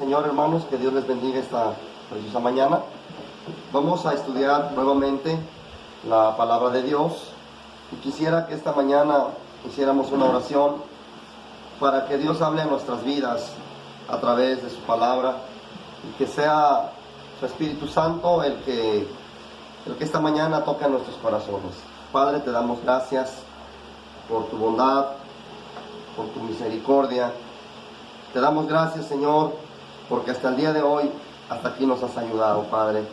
Señor, hermanos, que Dios les bendiga esta preciosa mañana. Vamos a estudiar nuevamente la palabra de Dios y quisiera que esta mañana hiciéramos una oración para que Dios hable a nuestras vidas a través de su palabra y que sea su Espíritu Santo el que esta mañana toque nuestros corazones. Padre, te damos gracias por tu bondad, por tu misericordia. Te damos gracias, Señor, porque hasta el día de hoy, hasta aquí nos has ayudado, Padre.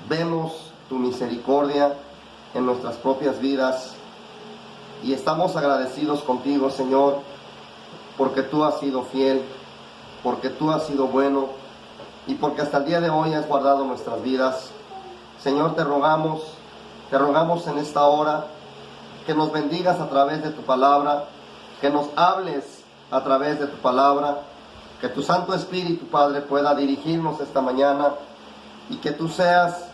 Vemos tu misericordia en nuestras propias vidas y estamos agradecidos contigo, Señor, porque tú has sido fiel, porque tú has sido bueno y porque hasta el día de hoy has guardado nuestras vidas. Señor, te rogamos en esta hora que nos bendigas a través de tu palabra, que nos hables a través de tu palabra, que tu Santo Espíritu, Padre, pueda dirigirnos esta mañana y que tú seas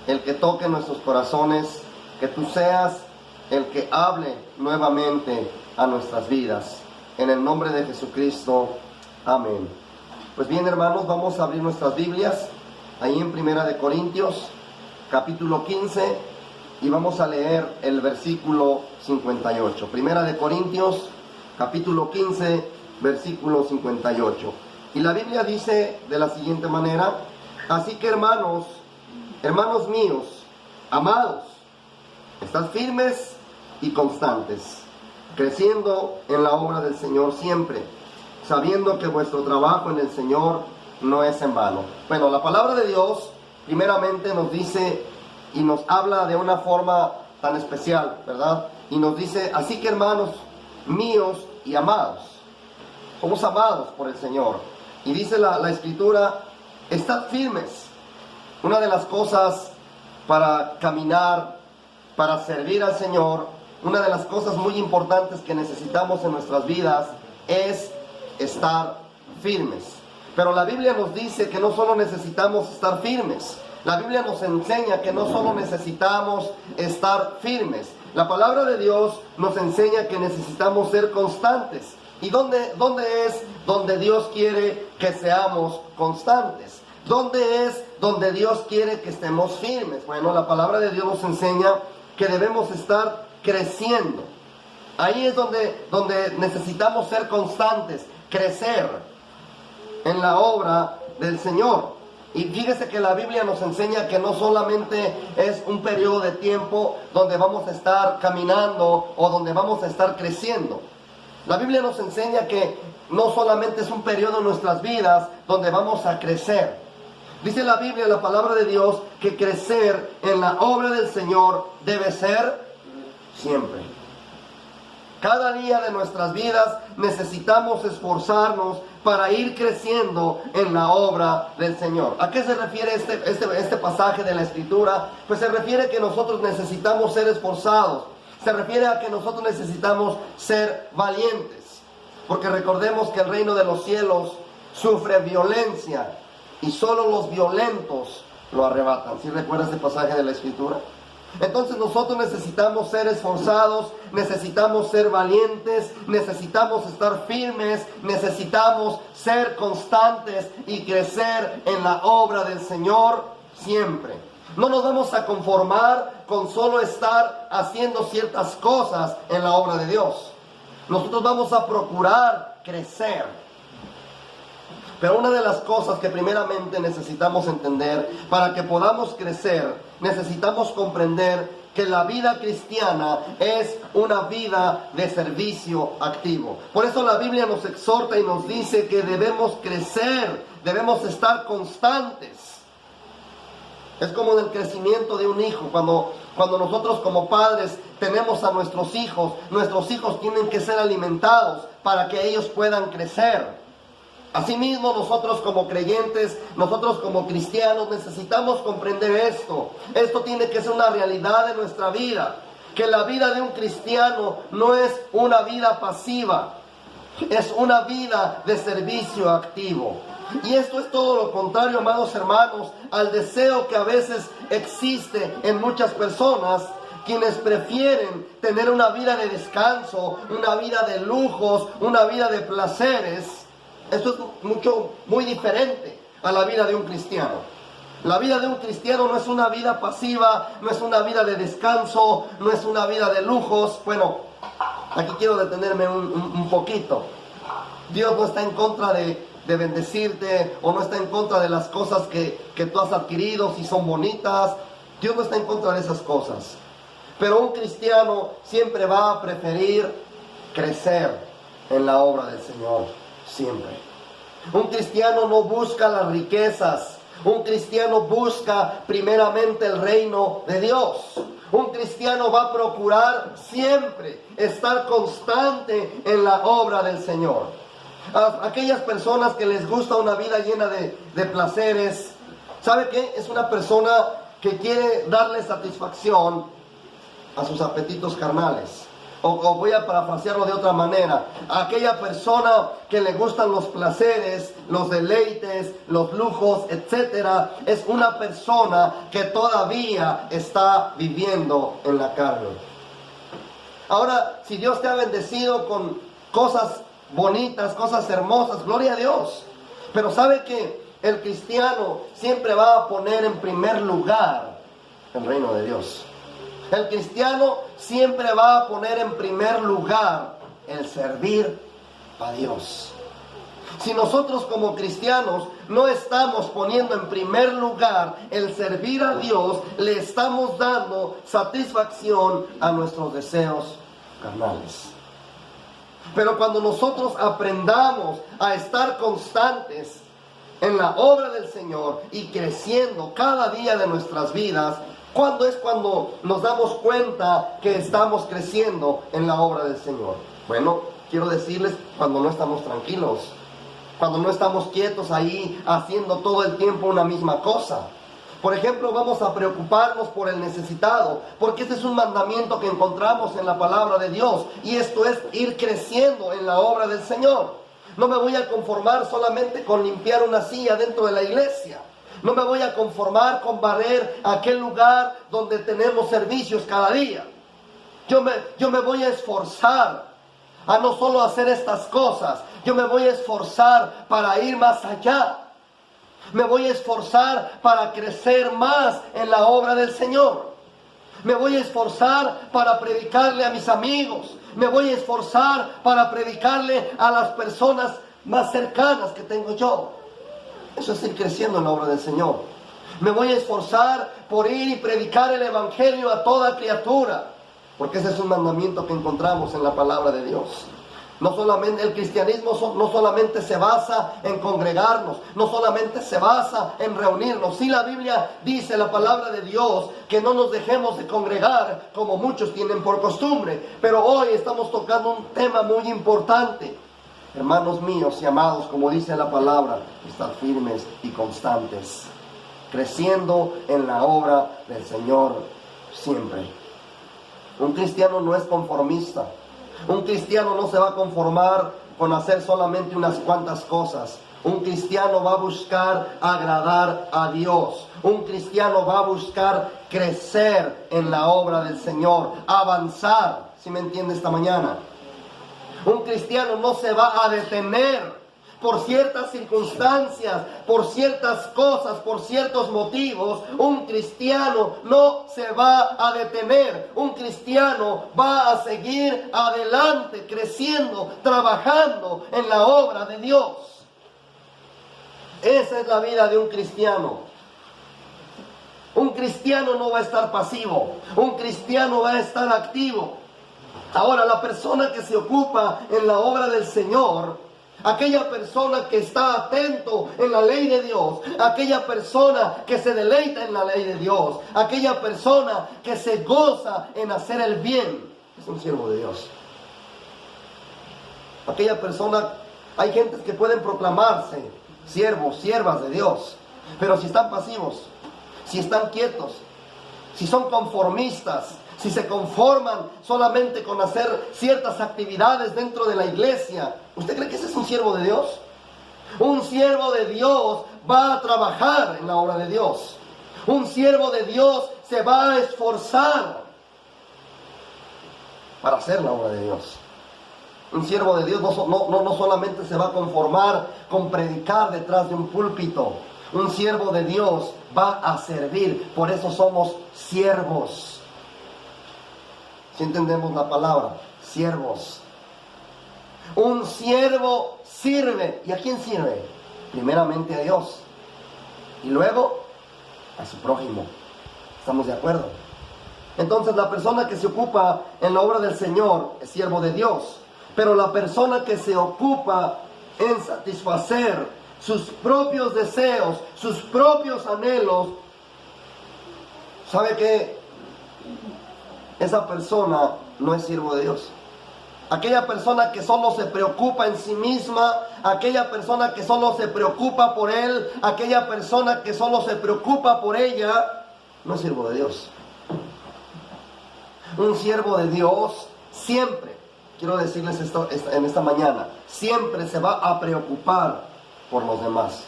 el que toque nuestros corazones, que tú seas el que hable nuevamente a nuestras vidas. En el nombre de Jesucristo, amén. Pues bien, hermanos, vamos a abrir nuestras Biblias ahí en Primera de Corintios, capítulo 15, y vamos a leer el versículo 58. Primera de Corintios, capítulo 15, versículo 58. Y la Biblia dice de la siguiente manera: así que hermanos míos, amados, estad firmes y constantes, creciendo en la obra del Señor siempre, sabiendo que vuestro trabajo en el Señor no es en vano. Bueno, la palabra de Dios primeramente nos dice y nos habla de una forma tan especial, ¿verdad? Y nos dice: así que hermanos míos y amados. Somos amados por el Señor. Y dice la Escritura: estad firmes. Una de las cosas para caminar, para servir al Señor, una de las cosas muy importantes que necesitamos en nuestras vidas es estar firmes. Pero la Biblia nos dice que no solo necesitamos estar firmes. La Biblia nos enseña que no solo necesitamos estar firmes. La palabra de Dios nos enseña que necesitamos ser constantes. ¿Y dónde es donde Dios quiere que seamos constantes? ¿Dónde es donde Dios quiere que estemos firmes? Bueno, la palabra de Dios nos enseña que debemos estar creciendo. Ahí es donde necesitamos ser constantes, crecer en la obra del Señor. Y fíjese que la Biblia nos enseña que no solamente es un periodo de tiempo donde vamos a estar caminando o donde vamos a estar creciendo. La Biblia nos enseña que no solamente es un periodo en nuestras vidas donde vamos a crecer. Dice la Biblia, la palabra de Dios, que crecer en la obra del Señor debe ser siempre. Cada día de nuestras vidas necesitamos esforzarnos para ir creciendo en la obra del Señor. ¿A qué se refiere este pasaje de la Escritura? Pues se refiere a que nosotros necesitamos ser esforzados. Se refiere a que nosotros necesitamos ser valientes. Porque recordemos que el reino de los cielos sufre violencia y solo los violentos lo arrebatan. ¿Sí recuerda este pasaje de la Escritura? Entonces nosotros necesitamos ser esforzados, necesitamos ser valientes, necesitamos estar firmes, necesitamos ser constantes y crecer en la obra del Señor siempre. No nos vamos a conformar con solo estar haciendo ciertas cosas en la obra de Dios. Nosotros vamos a procurar crecer. Pero una de las cosas que primeramente necesitamos entender para que podamos crecer, necesitamos comprender que la vida cristiana es una vida de servicio activo. Por eso la Biblia nos exhorta y nos dice que debemos crecer, debemos estar constantes. Es como en el crecimiento de un hijo. Cuando nosotros como padres tenemos a nuestros hijos tienen que ser alimentados para que ellos puedan crecer. Asimismo, nosotros como creyentes, nosotros como cristianos necesitamos comprender esto. Esto tiene que ser una realidad de nuestra vida. Que la vida de un cristiano no es una vida pasiva, es una vida de servicio activo. Y esto es todo lo contrario, amados hermanos, al deseo que a veces existe en muchas personas, quienes prefieren tener una vida de descanso, una vida de lujos, una vida de placeres, Esto es muy diferente a la vida de un cristiano. La vida de un cristiano no es una vida pasiva, no es una vida de descanso, no es una vida de lujos. Bueno, aquí quiero detenerme un poquito. Dios no está en contra de bendecirte, o no está en contra de las cosas que tú has adquirido, si son bonitas. Dios no está en contra de esas cosas. Pero un cristiano siempre va a preferir crecer en la obra del Señor, siempre. Un cristiano no busca las riquezas. Un cristiano busca primeramente el reino de Dios. Un cristiano va a procurar siempre estar constante en la obra del Señor. A aquellas personas que les gusta una vida llena de placeres, ¿sabe qué? Es una persona que quiere darle satisfacción a sus apetitos carnales. O voy a parafrasearlo de otra manera. A aquella persona que le gustan los placeres, los deleites, los lujos, etcétera, es una persona que todavía está viviendo en la carne. Ahora, si Dios te ha bendecido con cosas bonitas, cosas hermosas, gloria a Dios. Pero sabe que el cristiano siempre va a poner en primer lugar el reino de Dios. El cristiano siempre va a poner en primer lugar el servir a Dios. Si nosotros como cristianos no estamos poniendo en primer lugar el servir a Dios, le estamos dando satisfacción a nuestros deseos carnales. Pero cuando nosotros aprendamos a estar constantes en la obra del Señor y creciendo cada día de nuestras vidas, ¿cuándo es cuando nos damos cuenta que estamos creciendo en la obra del Señor? Bueno, quiero decirles, cuando no estamos tranquilos, cuando no estamos quietos ahí haciendo todo el tiempo una misma cosa. Por ejemplo, vamos a preocuparnos por el necesitado, porque este es un mandamiento que encontramos en la palabra de Dios, y esto es ir creciendo en la obra del Señor. No me voy a conformar solamente con limpiar una silla dentro de la iglesia. No me voy a conformar con barrer aquel lugar donde tenemos servicios cada día. Yo me voy a esforzar a no solo hacer estas cosas. Yo me voy a esforzar para ir más allá. Me voy a esforzar para crecer más en la obra del Señor. Me voy a esforzar para predicarle a mis amigos. Me voy a esforzar para predicarle a las personas más cercanas que tengo yo. Eso es ir creciendo en la obra del Señor. Me voy a esforzar por ir y predicar el Evangelio a toda criatura, porque ese es un mandamiento que encontramos en la palabra de Dios. No solamente el cristianismo no solamente se basa en congregarnos, no solamente se basa en reunirnos. Sí, la Biblia dice, la palabra de Dios, que no nos dejemos de congregar como muchos tienen por costumbre. Pero hoy estamos tocando un tema muy importante. Hermanos míos y amados, como dice la palabra, estar firmes y constantes, creciendo en la obra del Señor siempre. Un cristiano no es conformista. Un cristiano no se va a conformar con hacer solamente unas cuantas cosas. Un cristiano va a buscar agradar a Dios. Un cristiano va a buscar crecer en la obra del Señor, avanzar, ¿sí me entiende esta mañana? Un cristiano no se va a detener por ciertas circunstancias, por ciertas cosas, por ciertos motivos. Un cristiano no se va a detener. Un cristiano va a seguir adelante, creciendo, trabajando en la obra de Dios. Esa es la vida de un cristiano. Un cristiano no va a estar pasivo. Un cristiano va a estar activo. Ahora, la persona que se ocupa en la obra del Señor, aquella persona que está atento en la ley de Dios, aquella persona que se deleita en la ley de Dios, aquella persona que se goza en hacer el bien, es un siervo de Dios. Aquella persona, hay gentes que pueden proclamarse siervos, siervas de Dios, pero si están pasivos, si están quietos, si son conformistas, si se conforman solamente con hacer ciertas actividades dentro de la iglesia, ¿usted cree que ese es un siervo de Dios? Un siervo de Dios va a trabajar en la obra de Dios. Un siervo de Dios se va a esforzar para hacer la obra de Dios. Un siervo de Dios no solamente se va a conformar con predicar detrás de un púlpito. Un siervo de Dios va a servir. Por eso somos siervos. Si entendemos la palabra, siervos. Un siervo sirve. ¿Y a quién sirve? Primeramente a Dios. Y luego a su prójimo. ¿Estamos de acuerdo? Entonces la persona que se ocupa en la obra del Señor es siervo de Dios. Pero la persona que se ocupa en satisfacer sus propios deseos, sus propios anhelos, ¿sabe qué? Esa persona no es siervo de Dios. Aquella persona que solo se preocupa en sí misma, aquella persona que solo se preocupa por él, aquella persona que solo se preocupa por ella, no es siervo de Dios. Un siervo de Dios siempre, quiero decirles esto en esta mañana, siempre se va a preocupar por los demás.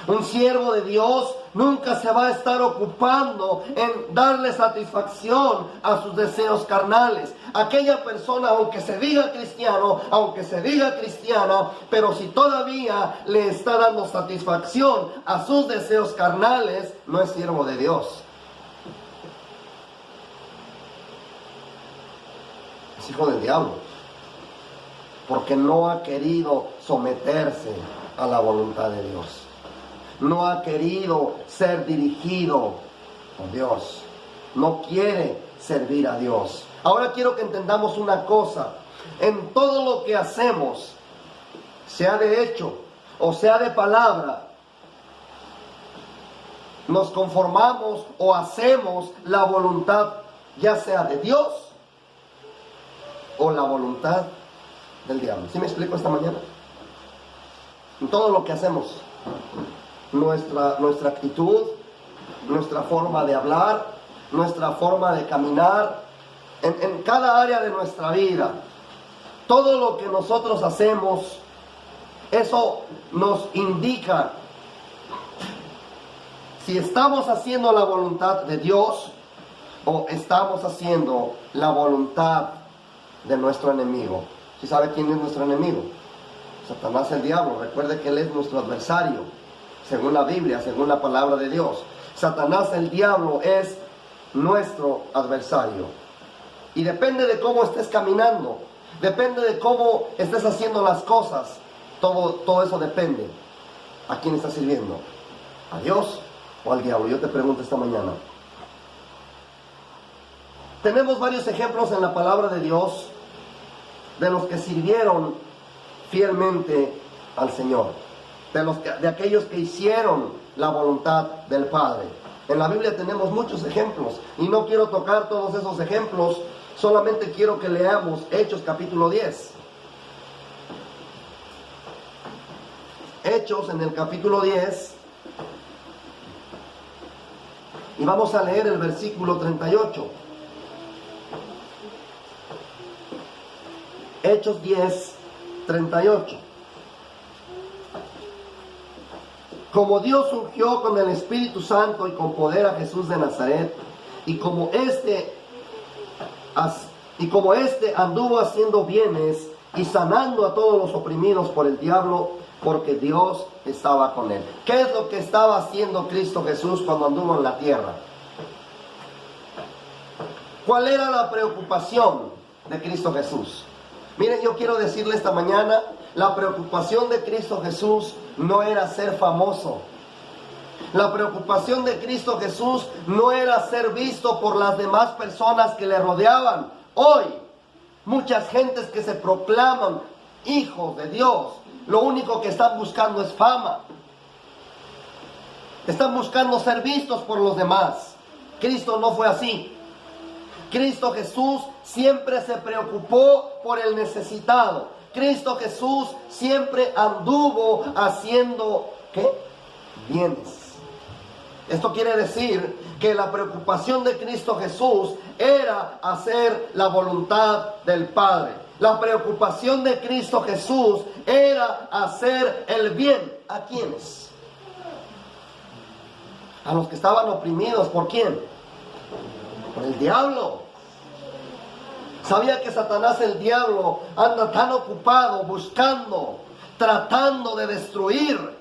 Un siervo de Dios nunca se va a estar ocupando en darle satisfacción a sus deseos carnales. Aquella persona, aunque se diga cristiano, aunque se diga cristiana, pero si todavía le está dando satisfacción a sus deseos carnales, no es siervo de Dios. Es hijo del diablo, porque no ha querido someterse a la voluntad de Dios. No ha querido ser dirigido por Dios. No quiere servir a Dios. Ahora quiero que entendamos una cosa. En todo lo que hacemos, sea de hecho o sea de palabra, nos conformamos o hacemos la voluntad, ya sea de Dios o la voluntad del diablo. ¿Sí me explico esta mañana? En todo lo que hacemos, nuestra actitud, nuestra forma de hablar, nuestra forma de caminar, en cada área de nuestra vida, todo lo que nosotros hacemos, eso nos indica si estamos haciendo la voluntad de Dios o estamos haciendo la voluntad de nuestro enemigo. ¿Sí sabe quién es nuestro enemigo? Satanás, el diablo. Recuerde que él es nuestro adversario, según la Biblia, según la palabra de Dios. Satanás, el diablo, es nuestro adversario. Y depende de cómo estés caminando, depende de cómo estés haciendo las cosas, todo eso depende. ¿A quién estás sirviendo? ¿A Dios o al diablo? Yo te pregunto esta mañana. Tenemos varios ejemplos en la palabra de Dios de los que sirvieron fielmente al Señor, de aquellos que hicieron la voluntad del Padre. En la Biblia tenemos muchos ejemplos y no quiero tocar todos esos ejemplos, solamente quiero que leamos Hechos capítulo 10. Hechos en el capítulo 10 y vamos a leer el versículo 38. Hechos 10, 38. Como Dios ungió con el Espíritu Santo y con poder a Jesús de Nazaret, y como éste anduvo haciendo bienes y sanando a todos los oprimidos por el diablo, porque Dios estaba con él. ¿Qué es lo que estaba haciendo Cristo Jesús cuando anduvo en la tierra? ¿Cuál era la preocupación de Cristo Jesús? Miren, yo quiero decirle esta mañana, la preocupación de Cristo Jesús no era ser famoso. La preocupación de Cristo Jesús no era ser visto por las demás personas que le rodeaban. Hoy, muchas gentes que se proclaman hijos de Dios, lo único que están buscando es fama. Están buscando ser vistos por los demás. Cristo no fue así. Cristo Jesús siempre se preocupó por el necesitado. Cristo Jesús siempre anduvo haciendo, ¿qué? Bienes. Esto quiere decir que la preocupación de Cristo Jesús era hacer la voluntad del Padre. La preocupación de Cristo Jesús era hacer el bien. ¿A quiénes? A los que estaban oprimidos. ¿Por quién? Por el diablo. Sabía que Satanás, el diablo, anda tan ocupado buscando, tratando de destruir,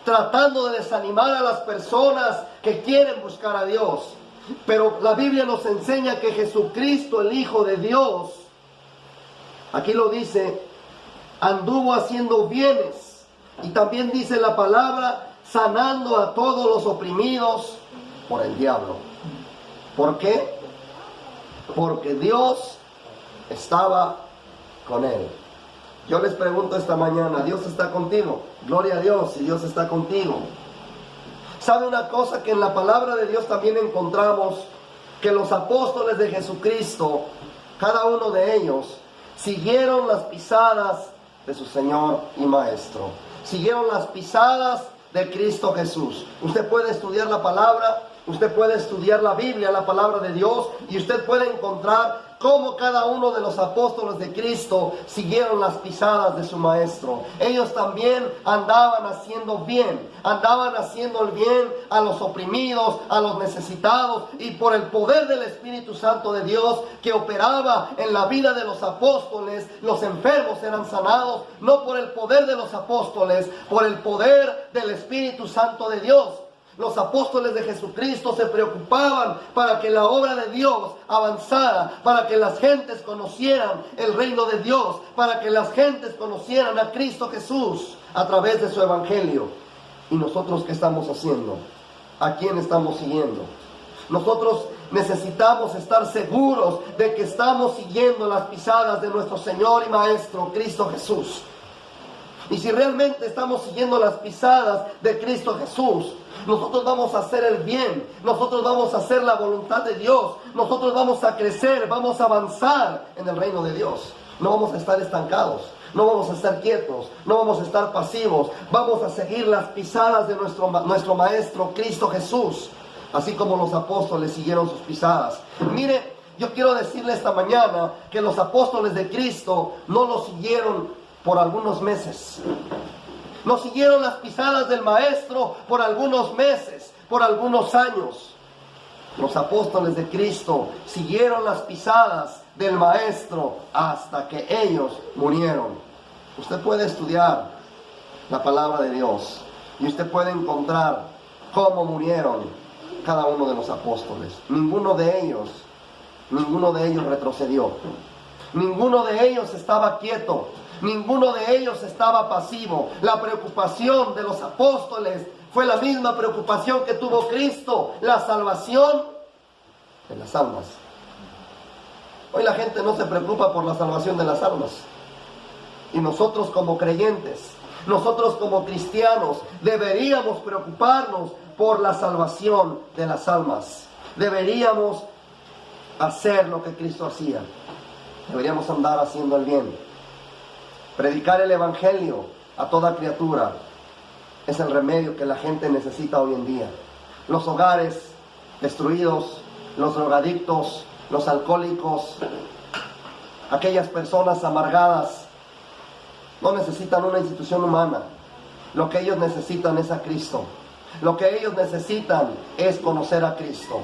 tratando de desanimar a las personas que quieren buscar a Dios. Pero la Biblia nos enseña que Jesucristo, el Hijo de Dios, aquí lo dice, anduvo haciendo bienes. Y también dice la palabra, sanando a todos los oprimidos por el diablo. ¿Por qué? Porque Dios estaba con él. Yo les pregunto esta mañana, ¿Dios está contigo? Gloria a Dios, si Dios está contigo. ¿Sabe una cosa? Que en la palabra de Dios también encontramos que los apóstoles de Jesucristo, cada uno de ellos, siguieron las pisadas de su Señor y Maestro. Siguieron las pisadas de Cristo Jesús. Usted puede estudiar la palabra, usted puede estudiar la Biblia, la palabra de Dios, y usted puede encontrar cómo cada uno de los apóstoles de Cristo siguieron las pisadas de su Maestro. Ellos también andaban haciendo bien, andaban haciendo el bien a los oprimidos, a los necesitados, y por el poder del Espíritu Santo de Dios que operaba en la vida de los apóstoles, los enfermos eran sanados, no por el poder de los apóstoles, por el poder del Espíritu Santo de Dios. Los apóstoles de Jesucristo se preocupaban para que la obra de Dios avanzara, para que las gentes conocieran el reino de Dios, para que las gentes conocieran a Cristo Jesús a través de su evangelio. ¿Y nosotros qué estamos haciendo? ¿A quién estamos siguiendo? Nosotros necesitamos estar seguros de que estamos siguiendo las pisadas de nuestro Señor y Maestro Cristo Jesús. Y si realmente estamos siguiendo las pisadas de Cristo Jesús, nosotros vamos a hacer el bien, nosotros vamos a hacer la voluntad de Dios, nosotros vamos a crecer, vamos a avanzar en el reino de Dios. No vamos a estar estancados, no vamos a estar quietos, no vamos a estar pasivos, vamos a seguir las pisadas de nuestro Maestro Cristo Jesús, así como los apóstoles siguieron sus pisadas. Mire, yo quiero decirle esta mañana que los apóstoles de Cristo no lo siguieron por algunos meses. No siguieron las pisadas del Maestro por algunos meses, por algunos años. Los apóstoles de Cristo siguieron las pisadas del Maestro hasta que ellos murieron. Usted puede estudiar la palabra de Dios y usted puede encontrar cómo murieron cada uno de los apóstoles. Ninguno de ellos retrocedió. Ninguno de ellos estaba quieto. Ninguno de ellos estaba pasivo. La preocupación de los apóstoles fue la misma preocupación que tuvo Cristo, la salvación de las almas. Hoy la gente no se preocupa por la salvación de las almas. Y nosotros como creyentes, nosotros como cristianos, deberíamos preocuparnos por la salvación de las almas. Deberíamos hacer lo que Cristo hacía. Deberíamos andar haciendo el bien. Predicar el evangelio a toda criatura es el remedio que la gente necesita hoy en día. Los hogares destruidos, los drogadictos, los alcohólicos, aquellas personas amargadas, no necesitan una institución humana. Lo que ellos necesitan es a Cristo. Lo que ellos necesitan es conocer a Cristo.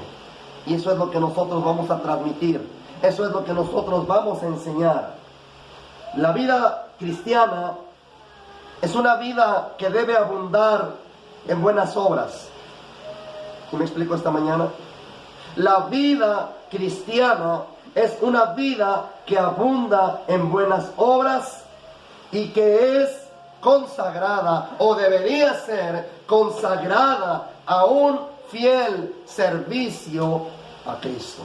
Y eso es lo que nosotros vamos a transmitir. Eso es lo que nosotros vamos a enseñar. La vida cristiana es una vida que debe abundar en buenas obras. ¿Sí me explico esta mañana? La vida cristiana es una vida que abunda en buenas obras y que es consagrada o debería ser consagrada a un fiel servicio a Cristo.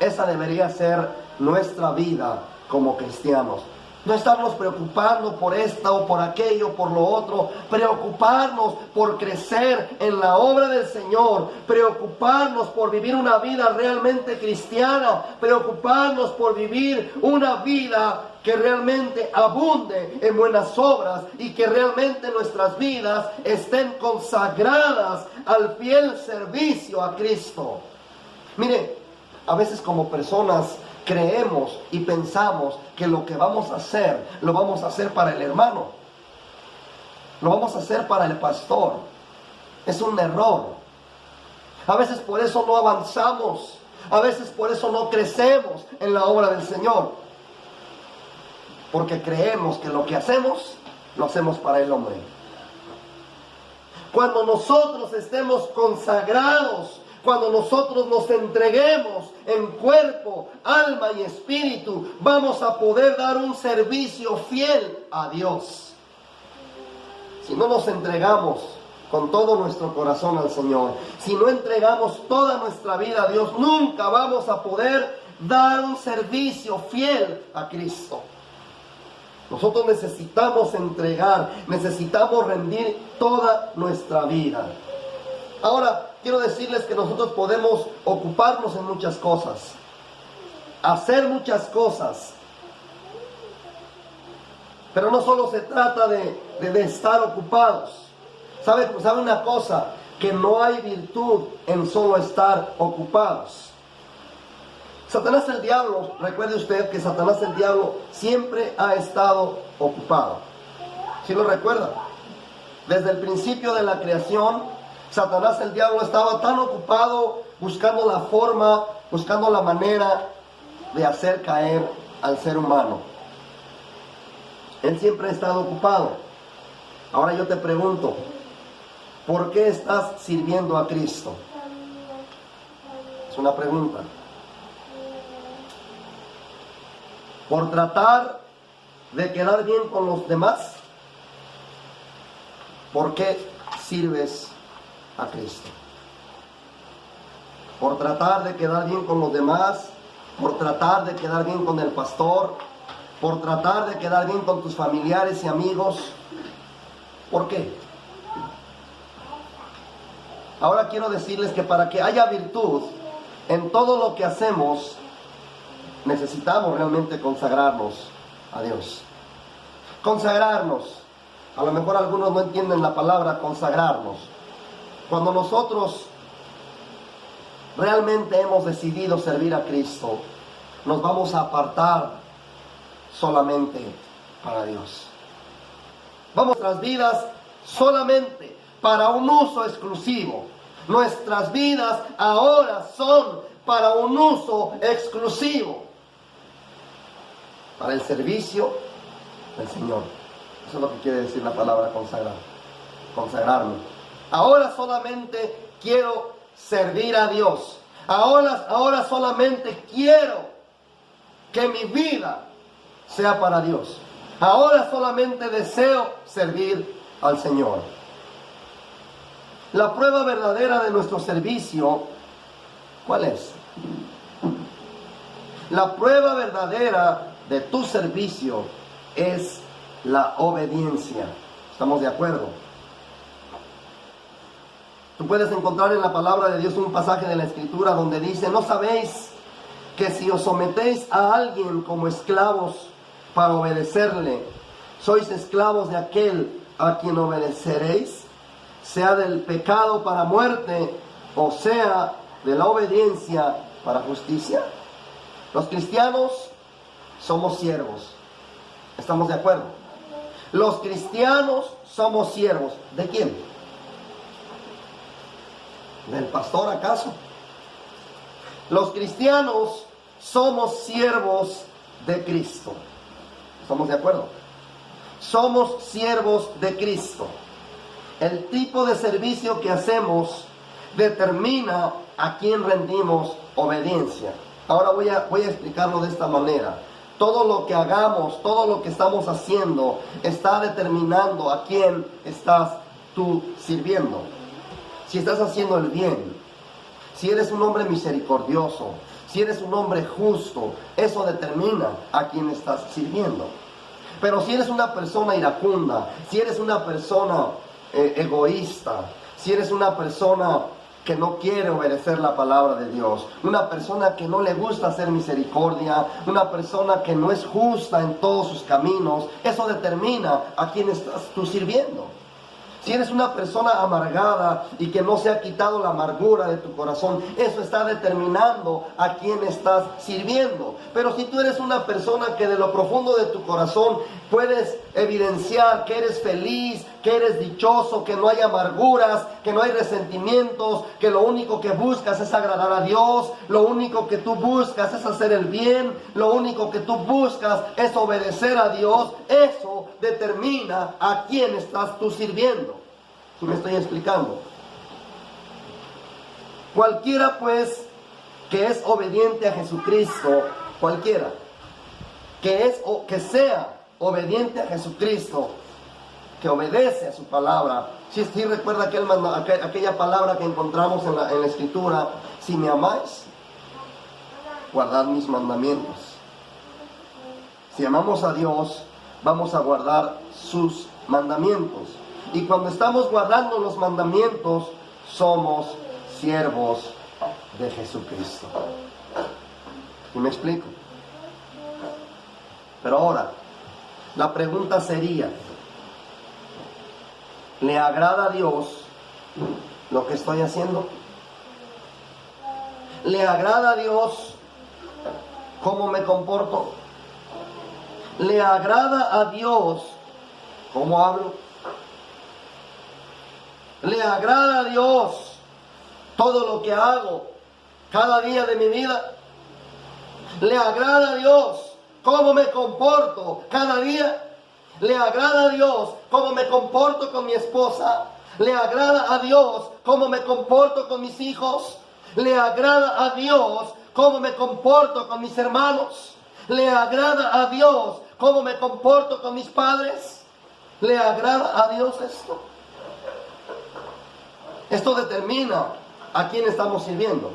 Esa debería ser nuestra vida como cristianos. No estarnos preocupando por esto o por aquello, por lo otro. Preocuparnos por crecer en la obra del Señor. Preocuparnos por vivir una vida realmente cristiana. Preocuparnos por vivir una vida que realmente abunde en buenas obras y que realmente nuestras vidas estén consagradas al fiel servicio a Cristo. Mire, a veces como personas creemos y pensamos que lo que vamos a hacer, lo vamos a hacer para el hermano, lo vamos a hacer para el pastor. Es un error. A veces por eso no avanzamos. A veces por eso no crecemos en la obra del Señor. Porque creemos que lo que hacemos, lo hacemos para el hombre. Cuando nosotros estemos consagrados, cuando nosotros nos entreguemos en cuerpo, alma y espíritu, vamos a poder dar un servicio fiel a Dios. Si no nos entregamos con todo nuestro corazón al Señor, si no entregamos toda nuestra vida a Dios, nunca vamos a poder dar un servicio fiel a Cristo. Nosotros necesitamos entregar, necesitamos rendir toda nuestra vida. Ahora, quiero decirles que nosotros podemos ocuparnos en muchas cosas, hacer muchas cosas. Pero no solo se trata de estar ocupados. ¿Sabe una cosa? Que no hay virtud en solo estar ocupados. Satanás el diablo, recuerde usted que Satanás el diablo siempre ha estado ocupado. ¿Sí lo recuerda? Desde el principio de la creación, Satanás el diablo estaba tan ocupado buscando la forma, buscando la manera de hacer caer al ser humano. Él siempre ha estado ocupado. Ahora yo te pregunto, ¿por qué estás sirviendo a Cristo? Es una pregunta. ¿Por tratar de quedar bien con los demás? ¿Por qué sirves a Cristo? ¿Por tratar de quedar bien con los demás? ¿Por tratar de quedar bien con el pastor? ¿Por tratar de quedar bien con tus familiares y amigos? ¿Por qué? Ahora quiero decirles que para que haya virtud en todo lo que hacemos, necesitamos realmente consagrarnos a Dios. Consagrarnos. A lo mejor algunos no entienden la palabra consagrarnos. Cuando nosotros realmente hemos decidido servir a Cristo, nos vamos a apartar solamente para Dios. Vamos a nuestras vidas solamente para un uso exclusivo. Nuestras vidas ahora son para un uso exclusivo, para el servicio del Señor. Eso es lo que quiere decir la palabra consagrar. Consagrarme. Ahora solamente quiero servir a Dios. Ahora solamente quiero que mi vida sea para Dios. Ahora solamente deseo servir al Señor. La prueba verdadera de nuestro servicio, ¿cuál es? La prueba verdadera de tu servicio es la obediencia. ¿Estamos de acuerdo? Tú puedes encontrar en la palabra de Dios un pasaje de la Escritura donde dice: ¿no sabéis que si os sometéis a alguien como esclavos para obedecerle, sois esclavos de aquel a quien obedeceréis, sea del pecado para muerte o sea de la obediencia para justicia? Los cristianos somos siervos. ¿Estamos de acuerdo? Los cristianos somos siervos. ¿De quién? ¿Del pastor acaso? Los cristianos somos siervos de Cristo. ¿Estamos de acuerdo? Somos siervos de Cristo. El tipo de servicio que hacemos determina a quién rendimos obediencia. Ahora voy a explicarlo de esta manera. Todo lo que hagamos, todo lo que estamos haciendo, está determinando a quién estás tú sirviendo. Si estás haciendo el bien, si eres un hombre misericordioso, si eres un hombre justo, eso determina a quién estás sirviendo. Pero si eres una persona iracunda, si eres una persona egoísta, si eres una persona que no quiere obedecer la palabra de Dios, una persona que no le gusta hacer misericordia, una persona que no es justa en todos sus caminos, eso determina a quién estás tú sirviendo. Si eres una persona amargada y que no se ha quitado la amargura de tu corazón, eso está determinando a quién estás sirviendo. Pero si tú eres una persona que de lo profundo de tu corazón puedes evidenciar que eres feliz, que eres dichoso, que no hay amarguras, que no hay resentimientos, que lo único que buscas es agradar a Dios, lo único que tú buscas es hacer el bien, lo único que tú buscas es obedecer a Dios, eso determina a quién estás tú sirviendo. ¿Sí me estoy explicando? Cualquiera pues que es obediente a Jesucristo, cualquiera que sea obediente a Jesucristo, que obedece a su palabra. Si recuerda aquella palabra que encontramos en la Escritura: si me amáis, guardad mis mandamientos. Si amamos a Dios, vamos a guardar sus mandamientos. Y cuando estamos guardando los mandamientos, somos siervos de Jesucristo. ¿Y me explico? Pero ahora, la pregunta sería: ¿le agrada a Dios lo que estoy haciendo? ¿Le agrada a Dios cómo me comporto? ¿Le agrada a Dios cómo hablo? ¿Le agrada a Dios todo lo que hago cada día de mi vida? ¿Le agrada a Dios cómo me comporto cada día? ¿Le agrada a Dios cómo me comporto con mi esposa? ¿Le agrada a Dios cómo me comporto con mis hijos? ¿Le agrada a Dios cómo me comporto con mis hermanos? ¿Le agrada a Dios cómo me comporto con mis padres? ¿Le agrada a Dios esto? Esto determina a quién estamos sirviendo.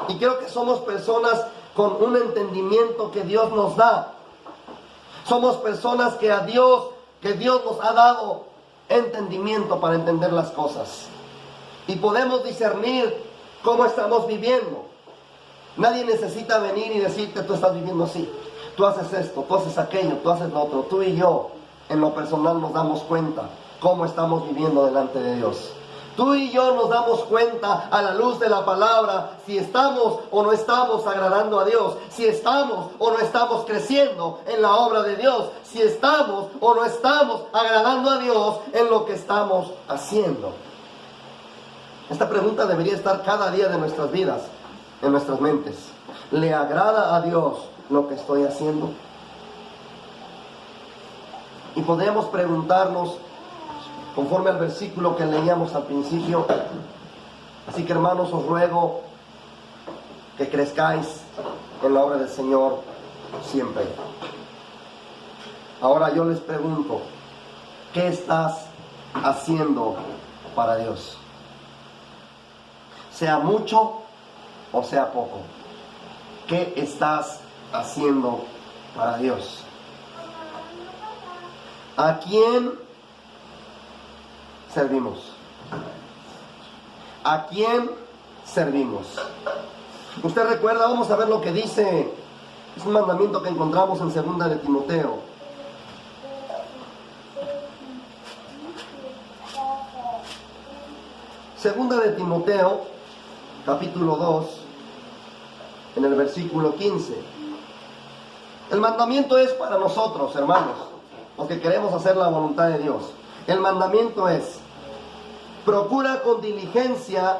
Y creo que somos personas con un entendimiento que Dios nos da. Somos personas que Dios nos ha dado entendimiento para entender las cosas. Y podemos discernir cómo estamos viviendo. Nadie necesita venir y decirte: tú estás viviendo así, tú haces esto, tú haces aquello, tú haces lo otro. Tú y yo, en lo personal, nos damos cuenta cómo estamos viviendo delante de Dios. Tú y yo nos damos cuenta a la luz de la palabra si estamos o no estamos agradando a Dios, si estamos o no estamos creciendo en la obra de Dios, si estamos o no estamos agradando a Dios en lo que estamos haciendo. Esta pregunta debería estar cada día de nuestras vidas, en nuestras mentes. ¿Le agrada a Dios lo que estoy haciendo? Y podemos preguntarnos, conforme al versículo que leíamos al principio. Así que, hermanos, os ruego que crezcáis en la obra del Señor siempre. Ahora yo les pregunto: ¿qué estás haciendo para Dios? Sea mucho o sea poco, ¿qué estás haciendo para Dios? ¿A quién servimos? ¿A quién servimos? Usted recuerda, vamos a ver lo que dice, es un mandamiento que encontramos en 2 de Timoteo. Segunda de Timoteo, capítulo 2, en el versículo 15. El mandamiento es para nosotros, hermanos, los que queremos hacer la voluntad de Dios. El mandamiento es: procura con diligencia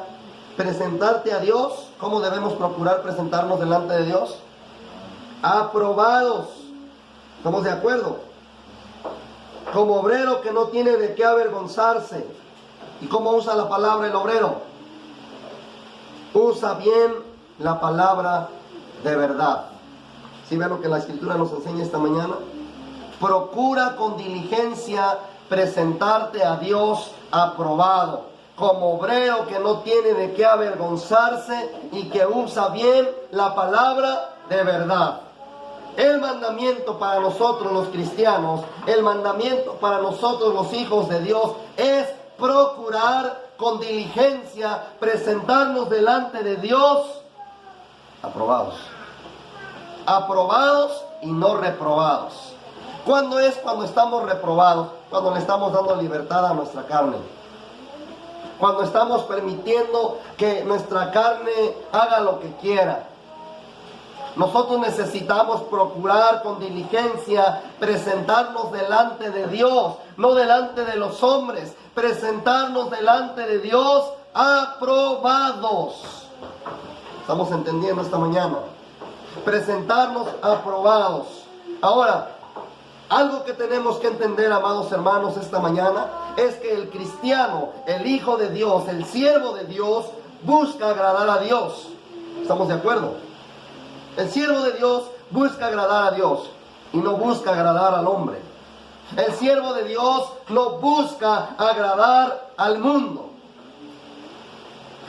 presentarte a Dios. ¿Cómo debemos procurar presentarnos delante de Dios? Aprobados. ¿Estamos de acuerdo? Como obrero que no tiene de qué avergonzarse. ¿Y cómo usa la palabra el obrero? Usa bien la palabra de verdad. ¿Sí ven lo que la Escritura nos enseña esta mañana? Procura con diligencia presentarte a Dios aprobado, como obrero que no tiene de qué avergonzarse y que usa bien la palabra de verdad. El mandamiento para nosotros los cristianos, el mandamiento para nosotros los hijos de Dios, es procurar con diligencia presentarnos delante de Dios aprobados. Aprobados y no reprobados. ¿Cuándo es cuando estamos reprobados? Cuando le estamos dando libertad a nuestra carne. Cuando estamos permitiendo que nuestra carne haga lo que quiera. Nosotros necesitamos procurar con diligencia presentarnos delante de Dios, no delante de los hombres, presentarnos delante de Dios aprobados. ¿Estamos entendiendo esta mañana? Presentarnos aprobados. Ahora, algo que tenemos que entender, amados hermanos, esta mañana, es que el cristiano, el hijo de Dios, el siervo de Dios, busca agradar a Dios. ¿Estamos de acuerdo? El siervo de Dios busca agradar a Dios y no busca agradar al hombre. El siervo de Dios no busca agradar al mundo.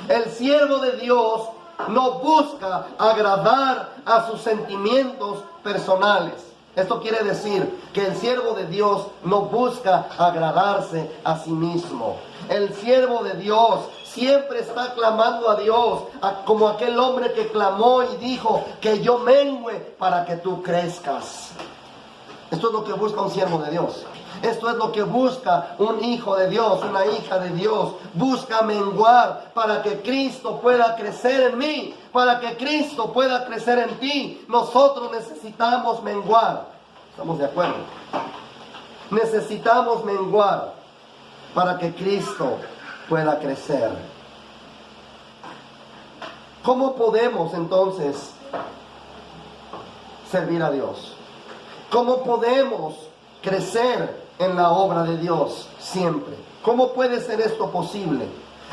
El siervo de Dios no busca agradar a sus sentimientos personales. Esto quiere decir que el siervo de Dios no busca agradarse a sí mismo. El siervo de Dios siempre está clamando a Dios, como aquel hombre que clamó y dijo, que yo mengüe para que tú crezcas. Esto es lo que busca un siervo de Dios. Esto es lo que busca un hijo de Dios, una hija de Dios. Busca menguar para que Cristo pueda crecer en mí, para que Cristo pueda crecer en ti. Nosotros necesitamos menguar. ¿Estamos de acuerdo? Necesitamos menguar para que Cristo pueda crecer. ¿Cómo podemos entonces servir a Dios? ¿Cómo podemos crecer en la obra de Dios siempre? ¿Cómo puede ser esto posible?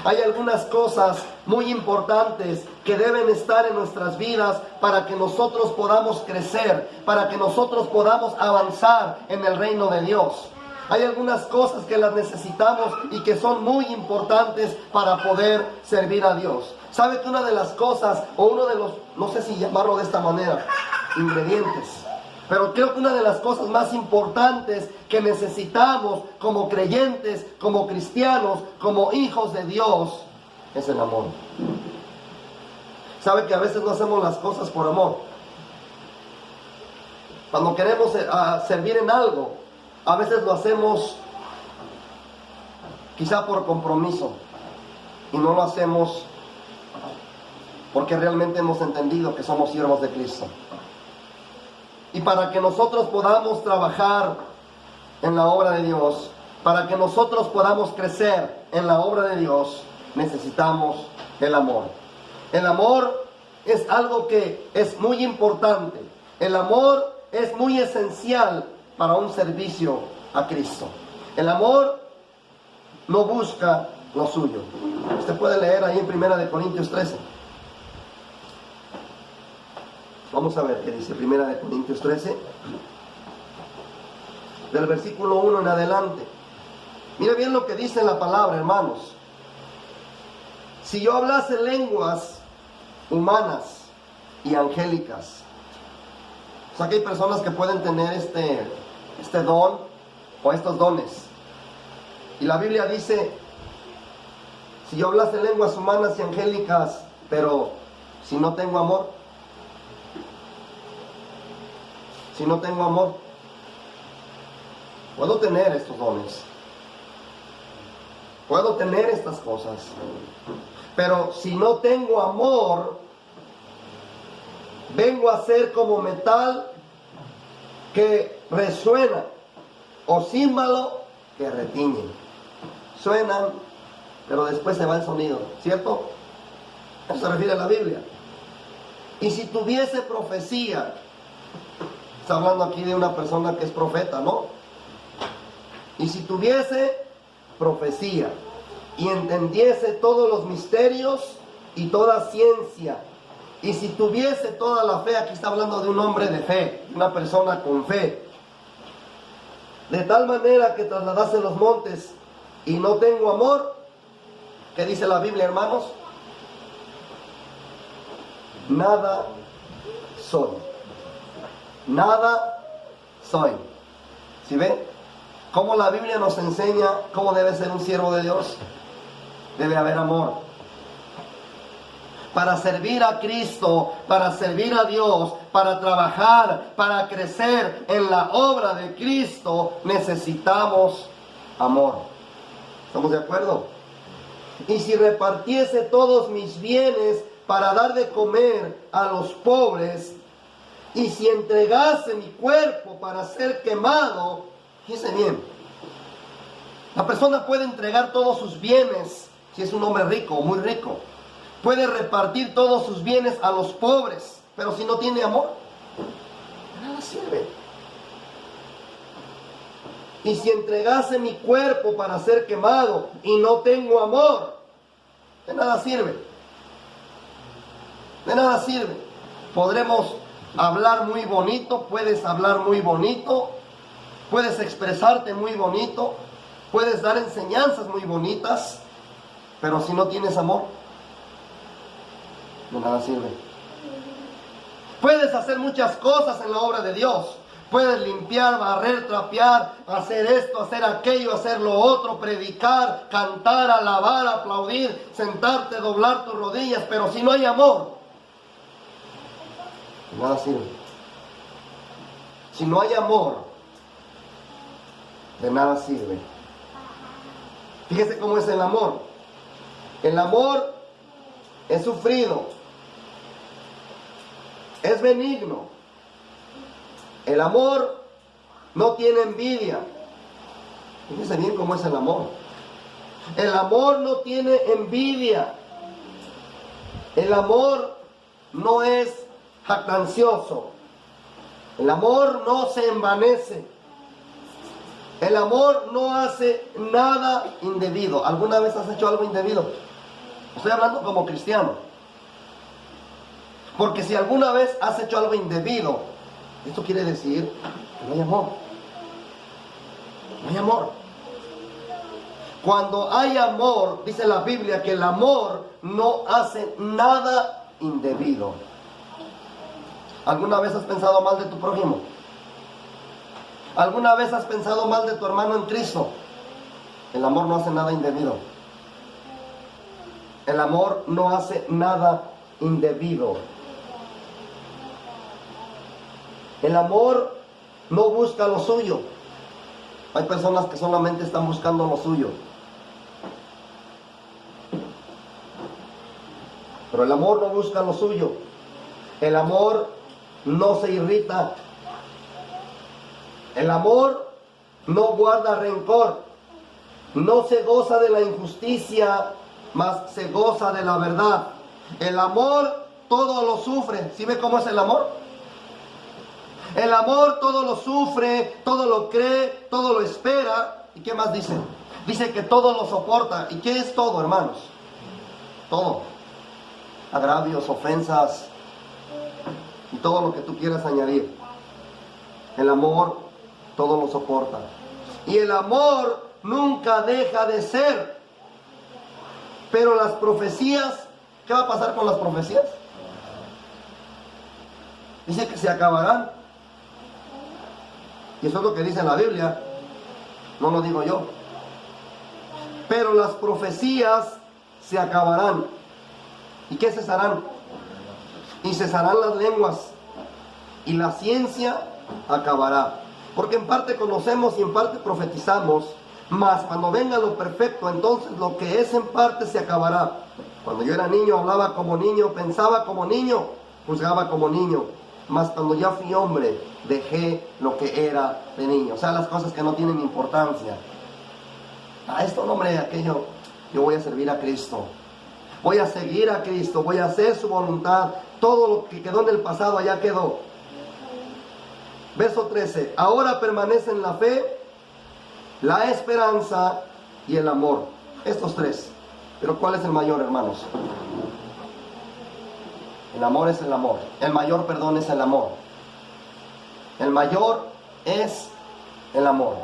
Hay algunas cosas muy importantes que deben estar en nuestras vidas para que nosotros podamos crecer, para que nosotros podamos avanzar en el reino de Dios. Hay algunas cosas que las necesitamos y que son muy importantes para poder servir a Dios. ¿Sabe que una de las cosas, o uno de los, no sé si llamarlo de esta manera, ingredientes, pero creo que una de las cosas más importantes que necesitamos como creyentes, como cristianos, como hijos de Dios, es el amor. ¿Sabe que a veces no hacemos las cosas por amor? Cuando queremos servir en algo, a veces lo hacemos quizá por compromiso y no lo hacemos porque realmente hemos entendido que somos siervos de Cristo. Y para que nosotros podamos trabajar en la obra de Dios, para que nosotros podamos crecer en la obra de Dios, necesitamos el amor. El amor es algo que es muy importante. El amor es muy esencial para un servicio a Cristo. El amor no busca lo suyo. Usted puede leer ahí en 1 Corintios 13. Vamos a ver qué dice 1 Corintios 13, del versículo 1 en adelante. Mire bien lo que dice la palabra, hermanos. Si yo hablase lenguas humanas y angélicas. O sea que hay personas que pueden tener este don o estos dones. Y la Biblia dice, si yo hablase lenguas humanas y angélicas, pero si no tengo amor, si no tengo amor, puedo tener estos dones, puedo tener estas cosas, pero si no tengo amor, vengo a ser como metal que resuena o címbalo que retiñe. Suenan, pero después se va el sonido, ¿cierto? Eso se refiere a la Biblia. Y si tuviese profecía, está hablando aquí de una persona que es profeta, ¿no? Y si tuviese profecía y entendiese todos los misterios y toda ciencia, y si tuviese toda la fe, aquí está hablando de un hombre de fe, una persona con fe, de tal manera que trasladase los montes y no tengo amor, ¿qué dice la Biblia, hermanos? Nada soy. Nada soy. ¿Sí ven? ¿Cómo la Biblia nos enseña cómo debe ser un siervo de Dios? Debe haber amor. para servir a Cristo, para servir a Dios, para trabajar, para crecer en la obra de Cristo, necesitamos amor. ¿Estamos de acuerdo? Y si repartiese todos mis bienes para dar de comer a los pobres, y si entregase mi cuerpo para ser quemado, fíjense bien, la persona puede entregar todos sus bienes, si es un hombre rico, muy rico, puede repartir todos sus bienes a los pobres, pero si no tiene amor, de nada sirve. Y si entregase mi cuerpo para ser quemado y no tengo amor, de nada sirve. De nada sirve. Podremos hablar muy bonito, puedes hablar muy bonito, puedes expresarte muy bonito, puedes dar enseñanzas muy bonitas, pero si no tienes amor, de nada sirve. Puedes hacer muchas cosas en la obra de Dios. Puedes limpiar, barrer, trapear, hacer esto, hacer aquello, hacer lo otro, predicar, cantar, alabar, aplaudir, sentarte, doblar tus rodillas, pero si no hay amor, de nada sirve. Si no hay amor, de nada sirve. Fíjese cómo es el amor. El amor es sufrido, es benigno. El amor no tiene envidia. Fíjense bien cómo es el amor. El amor no tiene envidia. El amor no es jactancioso. El amor no se envanece. El amor no hace nada indebido. ¿Alguna vez has hecho algo indebido? Estoy hablando como cristiano. Porque si alguna vez has hecho algo indebido, esto quiere decir que no hay amor. No hay amor. Cuando hay amor, dice la Biblia que el amor no hace nada indebido. ¿Alguna vez has pensado mal de tu prójimo? ¿Alguna vez has pensado mal de tu hermano en Cristo? El amor no hace nada indebido. El amor no hace nada indebido. El amor no busca lo suyo. Hay personas que solamente están buscando lo suyo. Pero el amor no busca lo suyo. El amor no se irrita. El amor no guarda rencor. No se goza de la injusticia, mas se goza de la verdad. El amor todo lo sufre. ¿Sí ve cómo es el amor? El amor todo lo sufre, todo lo cree, todo lo espera. ¿Y qué más dice? Dice que todo lo soporta. ¿Y qué es todo, hermanos? Todo. Agravios, ofensas y todo lo que tú quieras añadir. El amor todo lo soporta. Y el amor nunca deja de ser. Pero las profecías, ¿qué va a pasar con las profecías? Dice que se acabarán. Y eso es lo que dice la Biblia, no lo digo yo. Pero las profecías se acabarán. ¿Y qué cesarán? Y cesarán las lenguas. Y la ciencia acabará. Porque en parte conocemos y en parte profetizamos. Mas cuando venga lo perfecto, entonces lo que es en parte se acabará. Cuando yo era niño, hablaba como niño, pensaba como niño, juzgaba como niño. Mas cuando ya fui hombre, dejé lo que era de niño. O sea, las cosas que no tienen importancia. Esto no, hombre, aquello. Yo voy a servir a Cristo. Voy a seguir a Cristo. Voy a hacer su voluntad. Todo lo que quedó en el pasado, allá quedó. Verso 13. Ahora permanecen la fe, la esperanza y el amor. Estos tres. Pero ¿cuál es el mayor, hermanos? El amor es el amor. El mayor perdón es el amor. El mayor es el amor.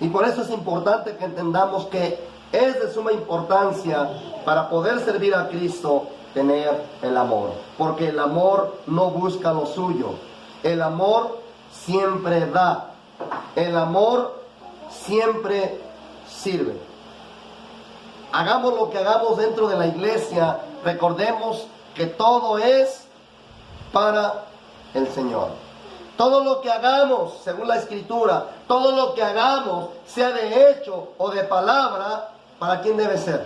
Y por eso es importante que entendamos que es de suma importancia para poder servir a Cristo tener el amor. Porque el amor no busca lo suyo. El amor siempre da. El amor siempre sirve. Hagamos lo que hagamos dentro de la iglesia, Recordemos que todo es para el Señor. Todo lo que hagamos, según la Escritura, todo lo que hagamos, sea de hecho o de palabra, ¿para quién debe ser?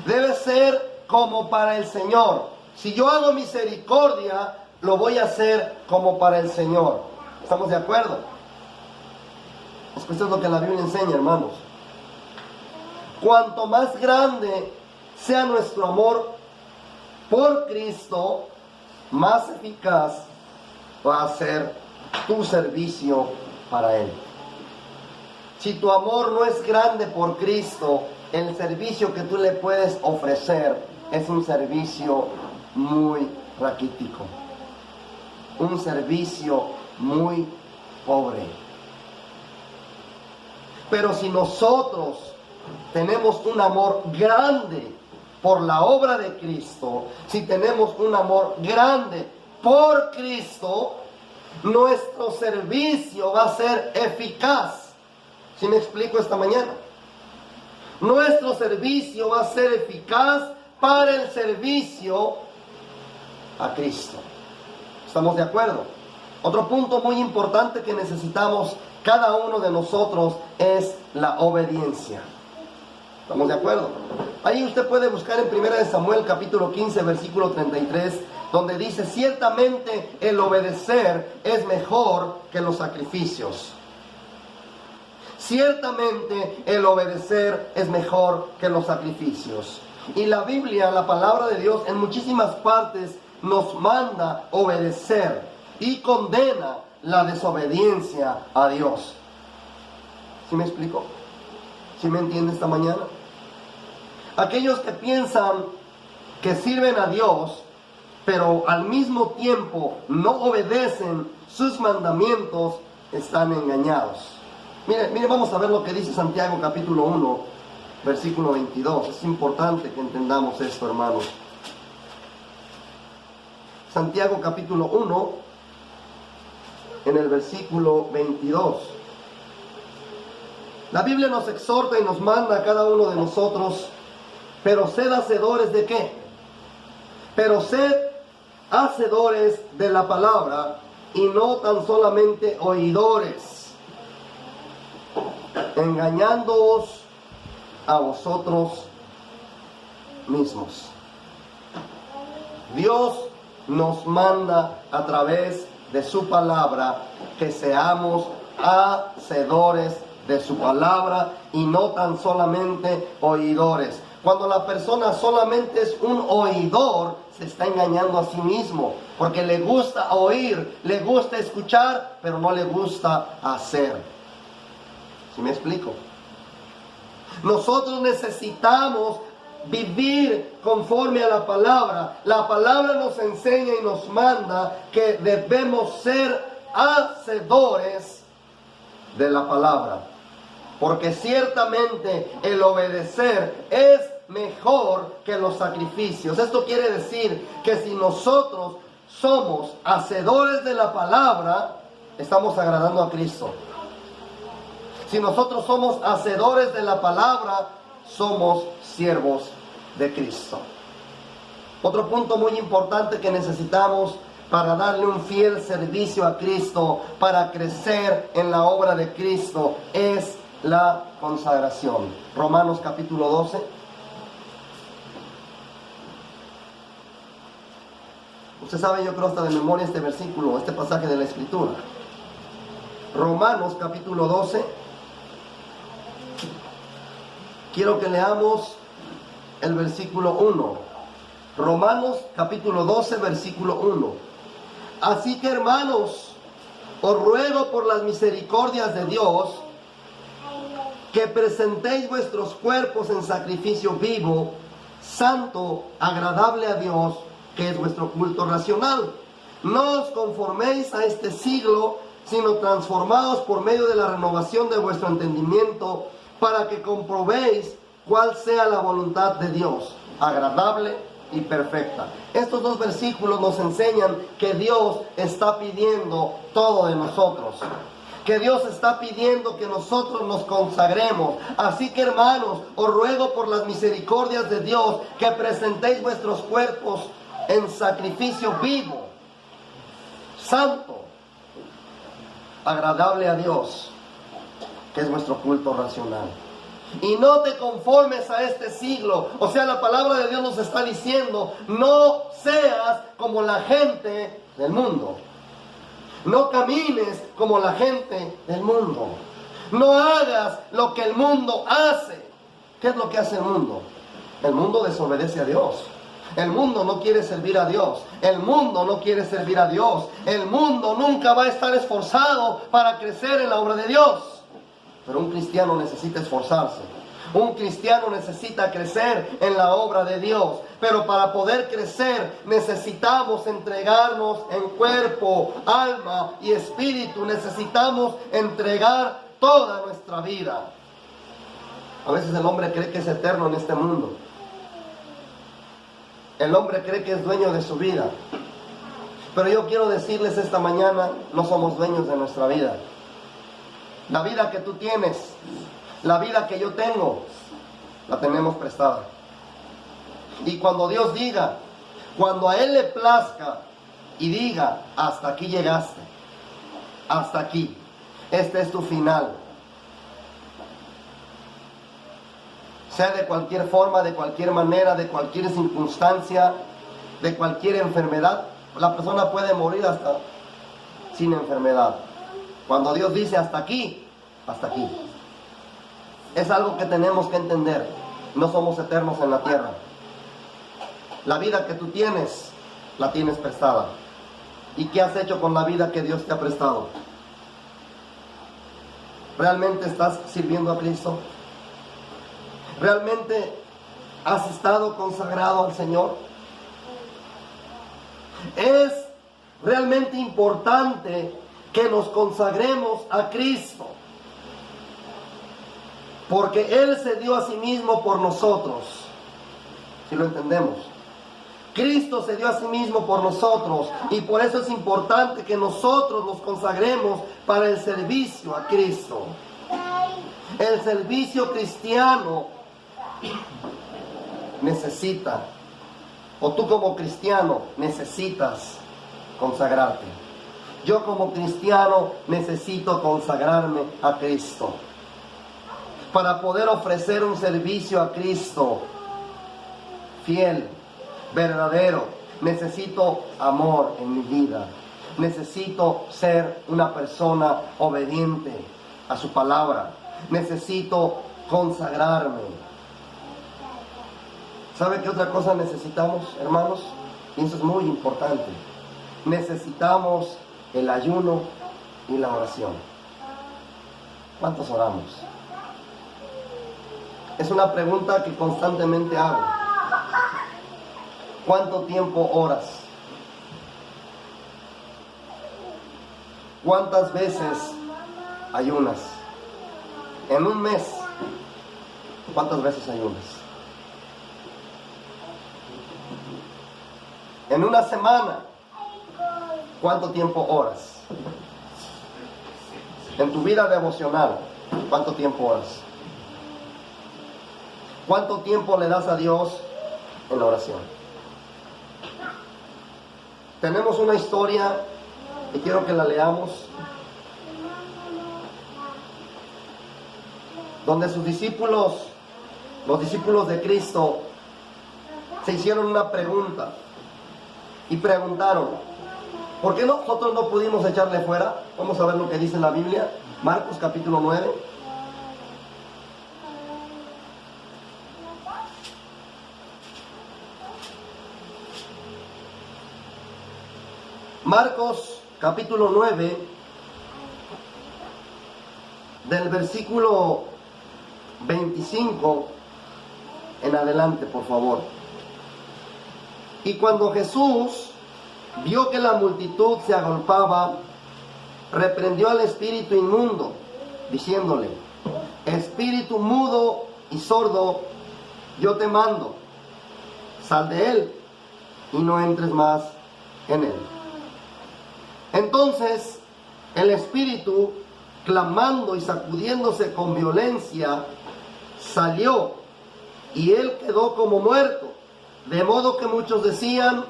Debe ser como para el Señor. Si yo hago misericordia, lo voy a hacer como para el Señor. ¿Estamos de acuerdo? Esto es lo que la Biblia enseña, hermanos. Cuanto más grande sea nuestro amor por Cristo, más eficaz va a ser tu servicio para Él. Si tu amor no es grande por Cristo, el servicio que tú le puedes ofrecer es un servicio muy raquítico, un servicio muy pobre. Pero si nosotros tenemos un amor grande por la obra de Cristo, si tenemos un amor grande por Cristo, nuestro servicio va a ser eficaz. ¿Sí me explico esta mañana? Nuestro servicio va a ser eficaz para el servicio a Cristo. ¿Estamos de acuerdo? Otro punto muy importante que necesitamos cada uno de nosotros es la obediencia. ¿Estamos de acuerdo? Ahí usted puede buscar en 1 Samuel capítulo 15 versículo 33, donde dice: ciertamente el obedecer es mejor que los sacrificios. Ciertamente el obedecer es mejor que los sacrificios. Y la Biblia, la palabra de Dios, en muchísimas partes nos manda obedecer y condena la desobediencia a Dios. ¿Sí me explico? ¿Sí me entiende esta mañana? Aquellos que piensan que sirven a Dios, pero al mismo tiempo no obedecen sus mandamientos, están engañados. Mire, vamos a ver lo que dice Santiago capítulo 1, versículo 22. Es importante que entendamos esto, hermanos. Santiago capítulo 1, en el versículo 22. La Biblia nos exhorta y nos manda a cada uno de nosotros: pero sed hacedores ¿de qué? Pero sed hacedores de la palabra y no tan solamente oidores, engañándoos a vosotros mismos. Dios nos manda a través de su palabra que seamos hacedores de su palabra y no tan solamente oidores. Cuando la persona solamente es un oidor, se está engañando a sí mismo, porque le gusta oír, le gusta escuchar, pero no le gusta hacer. ¿Sí me explico? Nosotros necesitamos vivir conforme a la palabra. La palabra nos enseña y nos manda que debemos ser hacedores de la palabra, porque ciertamente el obedecer es mejor que los sacrificios. Esto quiere decir que si nosotros somos hacedores de la palabra, estamos agradando a Cristo. Si nosotros somos hacedores de la palabra, somos siervos de Cristo. Otro punto muy importante que necesitamos para darle un fiel servicio a Cristo, para crecer en la obra de Cristo, es la consagración. Romanos capítulo 12. Usted sabe, yo creo hasta de memoria este versículo, este pasaje de la Escritura. Romanos capítulo 12. Quiero que leamos el versículo 1. Romanos capítulo 12, versículo 1. Así que, hermanos, os ruego por las misericordias de Dios que presentéis vuestros cuerpos en sacrificio vivo, santo, agradable a Dios, que es vuestro culto racional. No os conforméis a este siglo, sino transformaos por medio de la renovación de vuestro entendimiento, para que comprobéis cuál sea la voluntad de Dios, agradable y perfecta. Estos dos versículos nos enseñan que Dios está pidiendo todo de nosotros. que Dios está pidiendo que nosotros nos consagremos. Así que, hermanos, os ruego por las misericordias de Dios que presentéis vuestros cuerpos en sacrificio vivo, santo, agradable a Dios, que es vuestro culto racional. Y no te conformes a este siglo. O sea, la palabra de Dios nos está diciendo, no seas como la gente del mundo. No camines como la gente del mundo. No hagas lo que el mundo hace. ¿Qué es lo que hace el mundo? El mundo desobedece a Dios. El mundo no quiere servir a Dios. El mundo no quiere servir a Dios. El mundo nunca va a estar esforzado para crecer en la obra de Dios. Pero un cristiano necesita esforzarse. Un cristiano necesita crecer en la obra de Dios. Pero para poder crecer necesitamos entregarnos en cuerpo, alma y espíritu. Necesitamos entregar toda nuestra vida. A veces el hombre cree que es eterno en este mundo. El hombre cree que es dueño de su vida. Pero yo quiero decirles esta mañana, no somos dueños de nuestra vida. La vida que tú tienes, la vida que yo tengo, la tenemos prestada. Y cuando Dios diga, cuando a Él le plazca y diga, hasta aquí llegaste, hasta aquí, este es tu final. Sea de cualquier forma, de cualquier manera, de cualquier circunstancia, de cualquier enfermedad, la persona puede morir hasta sin enfermedad. Cuando Dios dice hasta aquí, hasta aquí. Es algo que tenemos que entender. No somos eternos en la tierra. La vida que tú tienes, la tienes prestada. ¿Y qué has hecho con la vida que Dios te ha prestado? ¿Realmente estás sirviendo a Cristo? ¿Realmente has estado consagrado al Señor? Es realmente importante que nos consagremos a Cristo, porque Él se dio a sí mismo por nosotros. Si lo entendemos, Cristo se dio a sí mismo por nosotros, y por eso es importante que nosotros nos consagremos para el servicio a Cristo. El servicio cristiano necesita, o tú como cristiano necesitas consagrarte. Yo como cristiano necesito consagrarme a Cristo. Para poder ofrecer un servicio a Cristo fiel, verdadero, necesito amor en mi vida. Necesito ser una persona obediente a su palabra. Necesito consagrarme. ¿Sabe qué otra cosa necesitamos, hermanos? Y eso es muy importante. Necesitamos el ayuno y la oración. ¿Cuántos oramos? Es una pregunta que constantemente hago. ¿Cuánto tiempo oras? ¿Cuántas veces ayunas? En un mes, ¿cuántas veces ayunas? En una semana, ¿cuánto tiempo oras? En tu vida devocional, ¿cuánto tiempo oras? ¿Cuánto tiempo le das a Dios en la oración? Tenemos una historia y quiero que la leamos, donde sus discípulos, los discípulos de Cristo, se hicieron una pregunta y preguntaron, ¿por qué nosotros no pudimos echarle fuera? Vamos a ver lo que dice la Biblia, Marcos capítulo 9. Marcos capítulo 9, del versículo 25 en adelante, por favor. Y cuando Jesús vio que la multitud se agolpaba, reprendió al espíritu inmundo, diciéndole: espíritu mudo y sordo, yo te mando, sal de él y no entres más en él. Entonces el espíritu clamando y sacudiéndose con violencia, salió, y él quedó como muerto, de modo que muchos decían,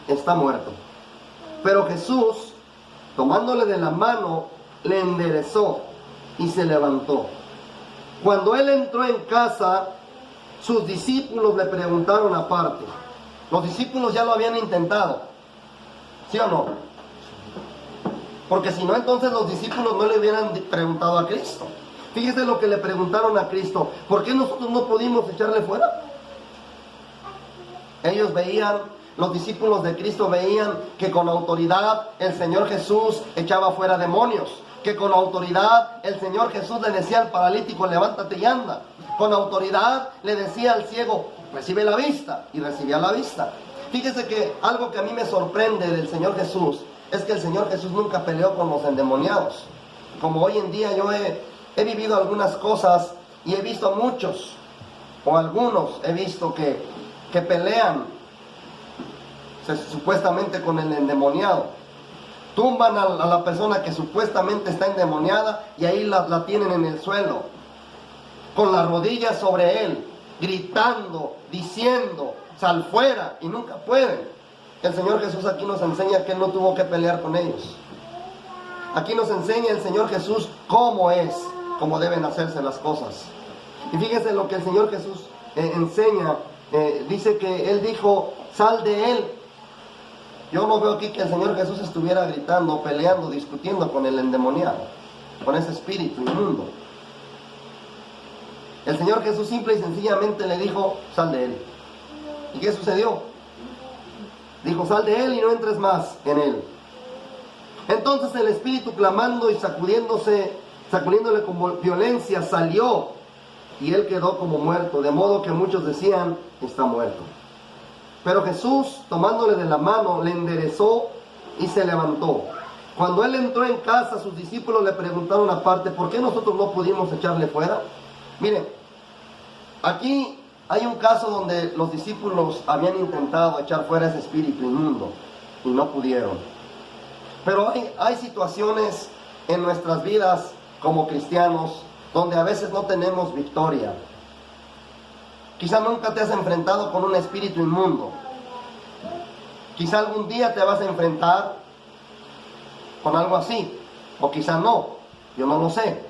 está muerto. Pero Jesús, tomándole de la mano, le enderezó y se levantó. Cuando él entró en casa, sus discípulos le preguntaron aparte. Los discípulos ya lo habían intentado, ¿sí o no? Porque si no, entonces los discípulos no le hubieran preguntado a Cristo. Fíjese lo que le preguntaron a Cristo: ¿por qué nosotros no pudimos echarle fuera? Ellos veían, los discípulos de Cristo veían que con autoridad el Señor Jesús echaba fuera demonios, que con autoridad el Señor Jesús le decía al paralítico, levántate y anda. Con autoridad le decía al ciego, recibe la vista, y recibía la vista. Fíjese que algo que a mí me sorprende del Señor Jesús es que el Señor Jesús nunca peleó con los endemoniados. Como hoy en día yo he vivido algunas cosas y he visto a muchos, o algunos he visto que pelean supuestamente con el endemoniado. Tumban a la persona que supuestamente está endemoniada y ahí la tienen en el suelo, con las rodillas sobre él, gritando, diciendo, sal fuera, y nunca pueden. El Señor Jesús aquí nos enseña que él no tuvo que pelear con ellos. Aquí nos enseña el Señor Jesús cómo deben hacerse las cosas. Y fíjense lo que el Señor Jesús enseña. Dice que él dijo, sal de él. Yo no veo aquí que el Señor Jesús estuviera gritando, peleando, discutiendo con el endemoniado, con ese espíritu inmundo. El Señor Jesús simple y sencillamente le dijo, sal de él. ¿Y qué sucedió? Dijo, sal de él y no entres más en él. Entonces el espíritu, clamando y sacudiéndole con violencia, salió, y él quedó como muerto, de modo que muchos decían, está muerto. Pero Jesús, tomándole de la mano, le enderezó y se levantó. Cuando él entró en casa, sus discípulos le preguntaron aparte, ¿por qué nosotros no pudimos echarle fuera? Miren, aquí hay un caso donde los discípulos habían intentado echar fuera ese espíritu inmundo y no pudieron. Pero hay situaciones en nuestras vidas como cristianos donde a veces no tenemos victoria. Quizá nunca te has enfrentado con un espíritu inmundo. Quizá algún día te vas a enfrentar con algo así, o quizá no, yo no lo sé.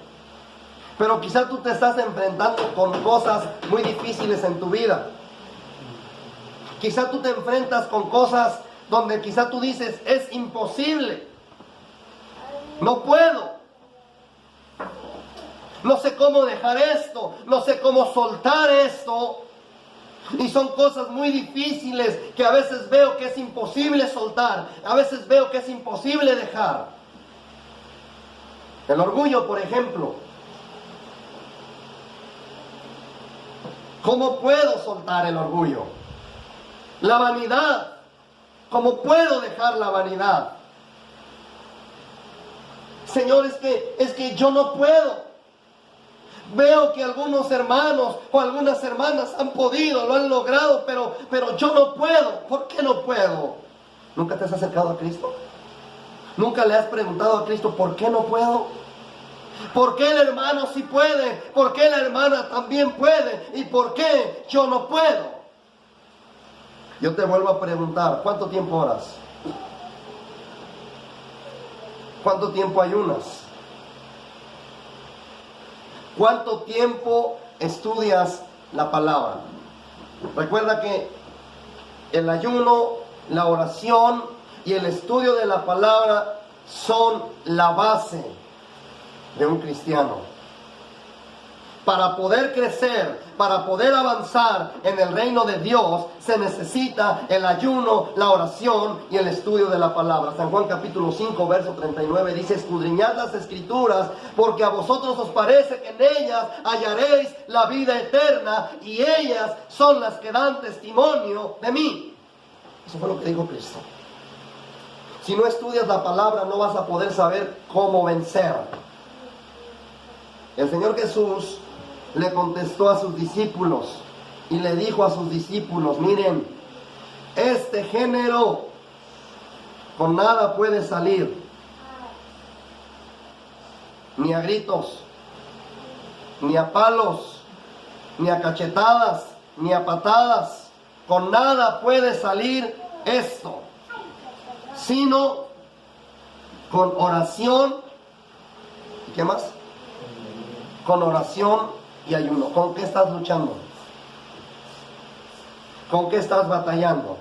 Pero quizá tú te estás enfrentando con cosas muy difíciles en tu vida. Quizá tú te enfrentas con cosas donde quizá tú dices, es imposible, no puedo, no sé cómo dejar esto, no sé cómo soltar esto. Y son cosas muy difíciles que a veces veo que es imposible soltar, a veces veo que es imposible dejar. El orgullo, por ejemplo. ¿Cómo puedo soltar el orgullo? La vanidad. ¿Cómo puedo dejar la vanidad? Señor, es que yo no puedo. Veo que algunos hermanos o algunas hermanas han podido, lo han logrado, pero yo no puedo. ¿Por qué no puedo? ¿Nunca te has acercado a Cristo? ¿Nunca le has preguntado a Cristo, ¿por qué no puedo? ¿Por qué el hermano sí puede? ¿Por qué la hermana también puede? ¿Y por qué yo no puedo? Yo te vuelvo a preguntar, ¿cuánto tiempo oras? ¿Cuánto tiempo ayunas? ¿Cuánto tiempo estudias la palabra? Recuerda que el ayuno, la oración y el estudio de la palabra son la base de un cristiano. Para poder crecer, para poder avanzar en el reino de Dios, se necesita el ayuno, la oración y el estudio de la palabra. San Juan capítulo 5, verso 39 dice, escudriñad las escrituras, porque a vosotros os parece que en ellas hallaréis la vida eterna, y ellas son las que dan testimonio de mí. Eso fue lo que dijo Cristo. Si no estudias la palabra, no vas a poder saber cómo vencer. El Señor Jesús le contestó a sus discípulos y le dijo a sus discípulos, miren, este género con nada puede salir ni a gritos, ni a palos, ni a cachetadas, ni a patadas. Con nada puede salir esto, sino con oración. ¿Y qué más? Con oración y ayuno. ¿Con qué estás luchando? ¿Con qué estás batallando?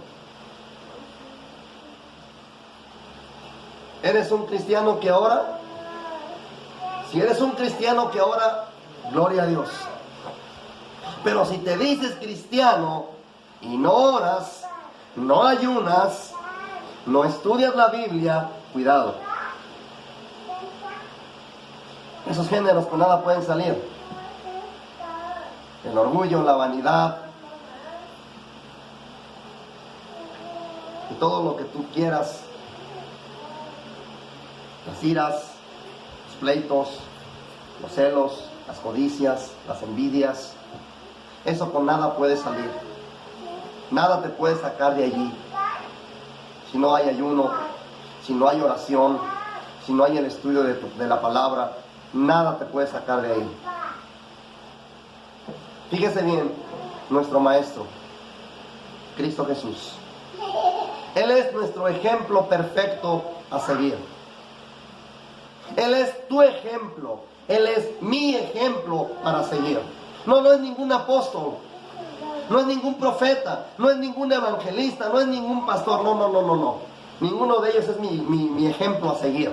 ¿Eres un cristiano que ora? Si eres un cristiano que ora, gloria a Dios. Pero si te dices cristiano y no oras, no ayunas, no estudias la Biblia, cuidado. Esos géneros con nada pueden salir. El orgullo, la vanidad y todo lo que tú quieras, las iras, los pleitos, los celos, las codicias, las envidias, eso con nada puede salir. Nada te puede sacar de allí. Si no hay ayuno, si no hay oración, si no hay el estudio de la palabra, nada te puede sacar de ahí. Fíjese bien, nuestro Maestro, Cristo Jesús. Él es nuestro ejemplo perfecto a seguir. Él es tu ejemplo. Él es mi ejemplo para seguir. No es ningún apóstol. No es ningún profeta. No es ningún evangelista. No es ningún pastor. No. Ninguno de ellos es mi ejemplo a seguir.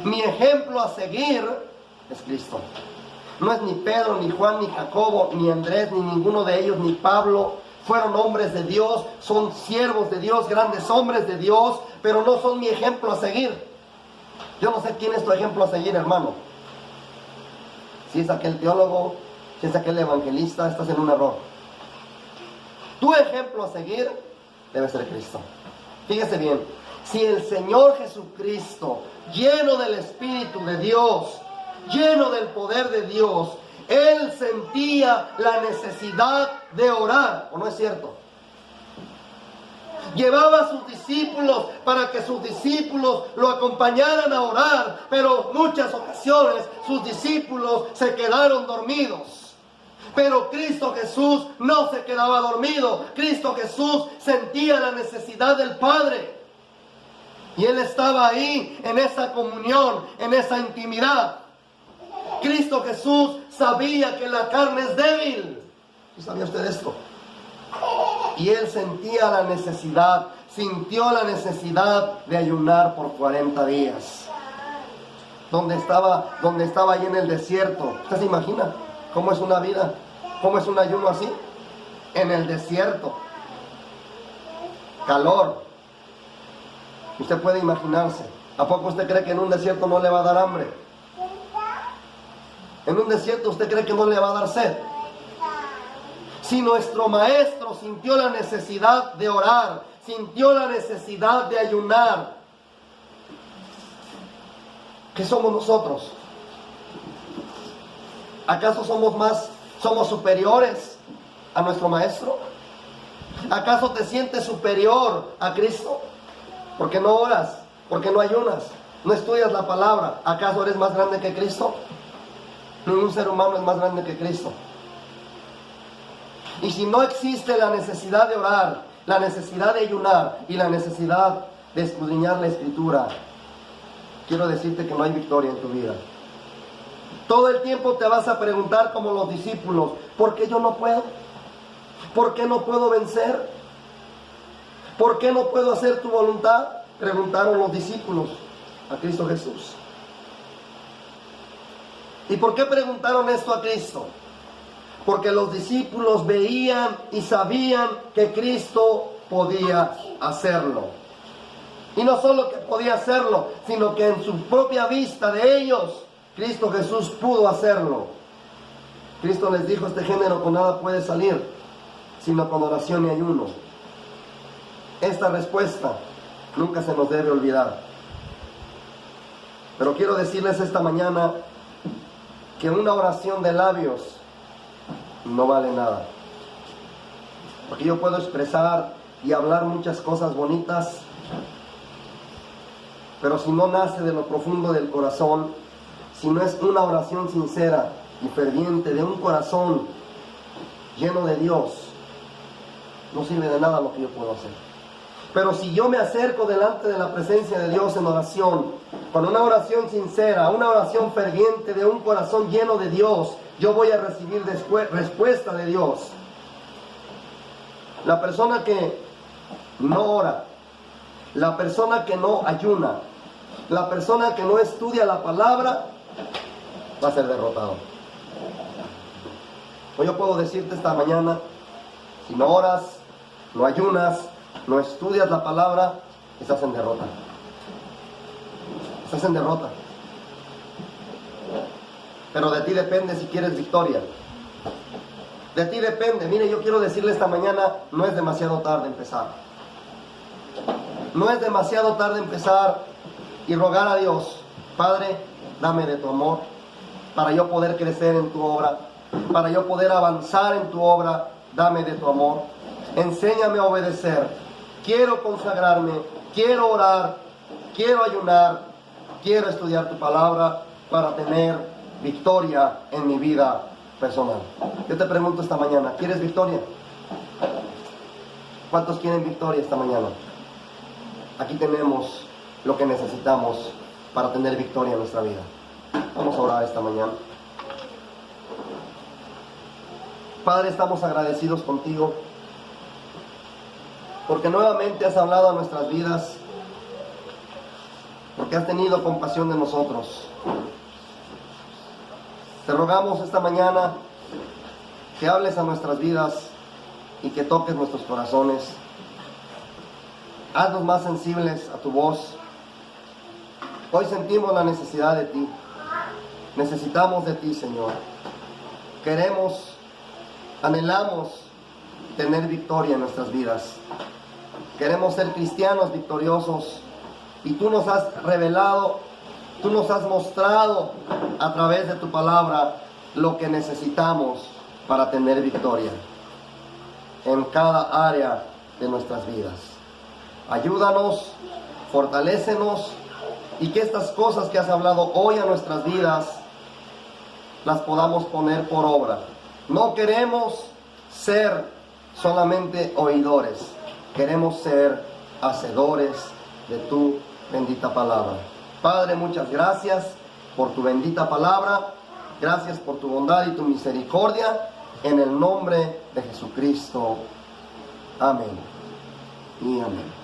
Mi ejemplo a seguir es Cristo. No es ni Pedro, ni Juan, ni Jacobo, ni Andrés, ni ninguno de ellos, ni Pablo. Fueron hombres de Dios, son siervos de Dios, grandes hombres de Dios, pero no son mi ejemplo a seguir. Yo no sé quién es tu ejemplo a seguir, hermano. Si es aquel teólogo, si es aquel evangelista, estás en un error. Tu ejemplo a seguir debe ser Cristo. Fíjese bien, si el Señor Jesucristo, lleno del Espíritu de Dios, lleno del poder de Dios, Él sentía la necesidad de orar, ¿o no es cierto? Llevaba a sus discípulos para que sus discípulos lo acompañaran a orar, pero en muchas ocasiones sus discípulos se quedaron dormidos. Pero Cristo Jesús no se quedaba dormido. Cristo Jesús sentía la necesidad del Padre. Y Él estaba ahí en esa comunión, en esa intimidad. Cristo Jesús sabía que la carne es débil. ¿Sabía usted esto? Y Él sentía la necesidad, sintió la necesidad de ayunar por 40 días. Donde estaba ahí en el desierto. ¿Usted se imagina cómo es una vida? ¿Cómo es un ayuno así? En el desierto. Calor. Usted puede imaginarse. ¿A poco usted cree que en un desierto no le va a dar hambre? En un desierto usted cree que no le va a dar sed. Si nuestro Maestro sintió la necesidad de orar, sintió la necesidad de ayunar, ¿qué somos nosotros? ¿Acaso somos superiores a nuestro Maestro? ¿Acaso te sientes superior a Cristo? Porque no oras, porque no ayunas, no estudias la palabra. ¿Acaso eres más grande que Cristo? Ningún ser humano es más grande que Cristo. Y si no existe la necesidad de orar, la necesidad de ayunar y la necesidad de escudriñar la Escritura, quiero decirte que no hay victoria en tu vida. Todo el tiempo te vas a preguntar como los discípulos, ¿por qué yo no puedo? ¿Por qué no puedo vencer? ¿Por qué no puedo hacer tu voluntad? Preguntaron los discípulos a Cristo Jesús. ¿Y por qué preguntaron esto a Cristo? Porque los discípulos veían y sabían que Cristo podía hacerlo. Y no solo que podía hacerlo, sino que en su propia vista de ellos, Cristo Jesús pudo hacerlo. Cristo les dijo, este género con nada puede salir, sino con oración y ayuno. Esta respuesta nunca se nos debe olvidar. Pero quiero decirles esta mañana que una oración de labios no vale nada. Porque yo puedo expresar y hablar muchas cosas bonitas, pero si no nace de lo profundo del corazón, si no es una oración sincera y ferviente de un corazón lleno de Dios, no sirve de nada lo que yo puedo hacer. Pero si yo me acerco delante de la presencia de Dios en oración, con una oración sincera, una oración ferviente de un corazón lleno de Dios, yo voy a recibir respuesta de Dios. La persona que no ora, la persona que no ayuna, la persona que no estudia la palabra, va a ser derrotado. Pues yo puedo decirte esta mañana, si no oras, no ayunas, no estudias la palabra, estás en derrota. Estás en derrota. Pero de ti depende si quieres victoria. De ti depende. Mire, yo quiero decirle esta mañana, no es demasiado tarde empezar. No es demasiado tarde empezar y rogar a Dios, Padre, dame de tu amor, para yo poder crecer en tu obra, para yo poder avanzar en tu obra, dame de tu amor. Enséñame a obedecer. Quiero consagrarme, quiero orar, quiero ayunar, quiero estudiar tu palabra para tener victoria en mi vida personal. Yo te pregunto esta mañana, ¿quieres victoria? ¿Cuántos quieren victoria esta mañana? Aquí tenemos lo que necesitamos para tener victoria en nuestra vida. Vamos a orar esta mañana. Padre, estamos agradecidos contigo porque nuevamente has hablado a nuestras vidas, porque has tenido compasión de nosotros. Te rogamos esta mañana que hables a nuestras vidas y que toques nuestros corazones. Haznos más sensibles a tu voz. Hoy sentimos la necesidad de ti. Necesitamos de ti, Señor. Queremos, anhelamos tener victoria en nuestras vidas. Queremos ser cristianos victoriosos. Y tú nos has revelado, tú nos has mostrado a través de tu palabra lo que necesitamos para tener victoria en cada área de nuestras vidas. Ayúdanos, fortalécenos y que estas cosas que has hablado hoy a nuestras vidas las podamos poner por obra. No queremos ser solamente oidores, queremos ser hacedores de tu bendita palabra. Padre, muchas gracias por tu bendita palabra, gracias por tu bondad y tu misericordia, en el nombre de Jesucristo. Amén y amén.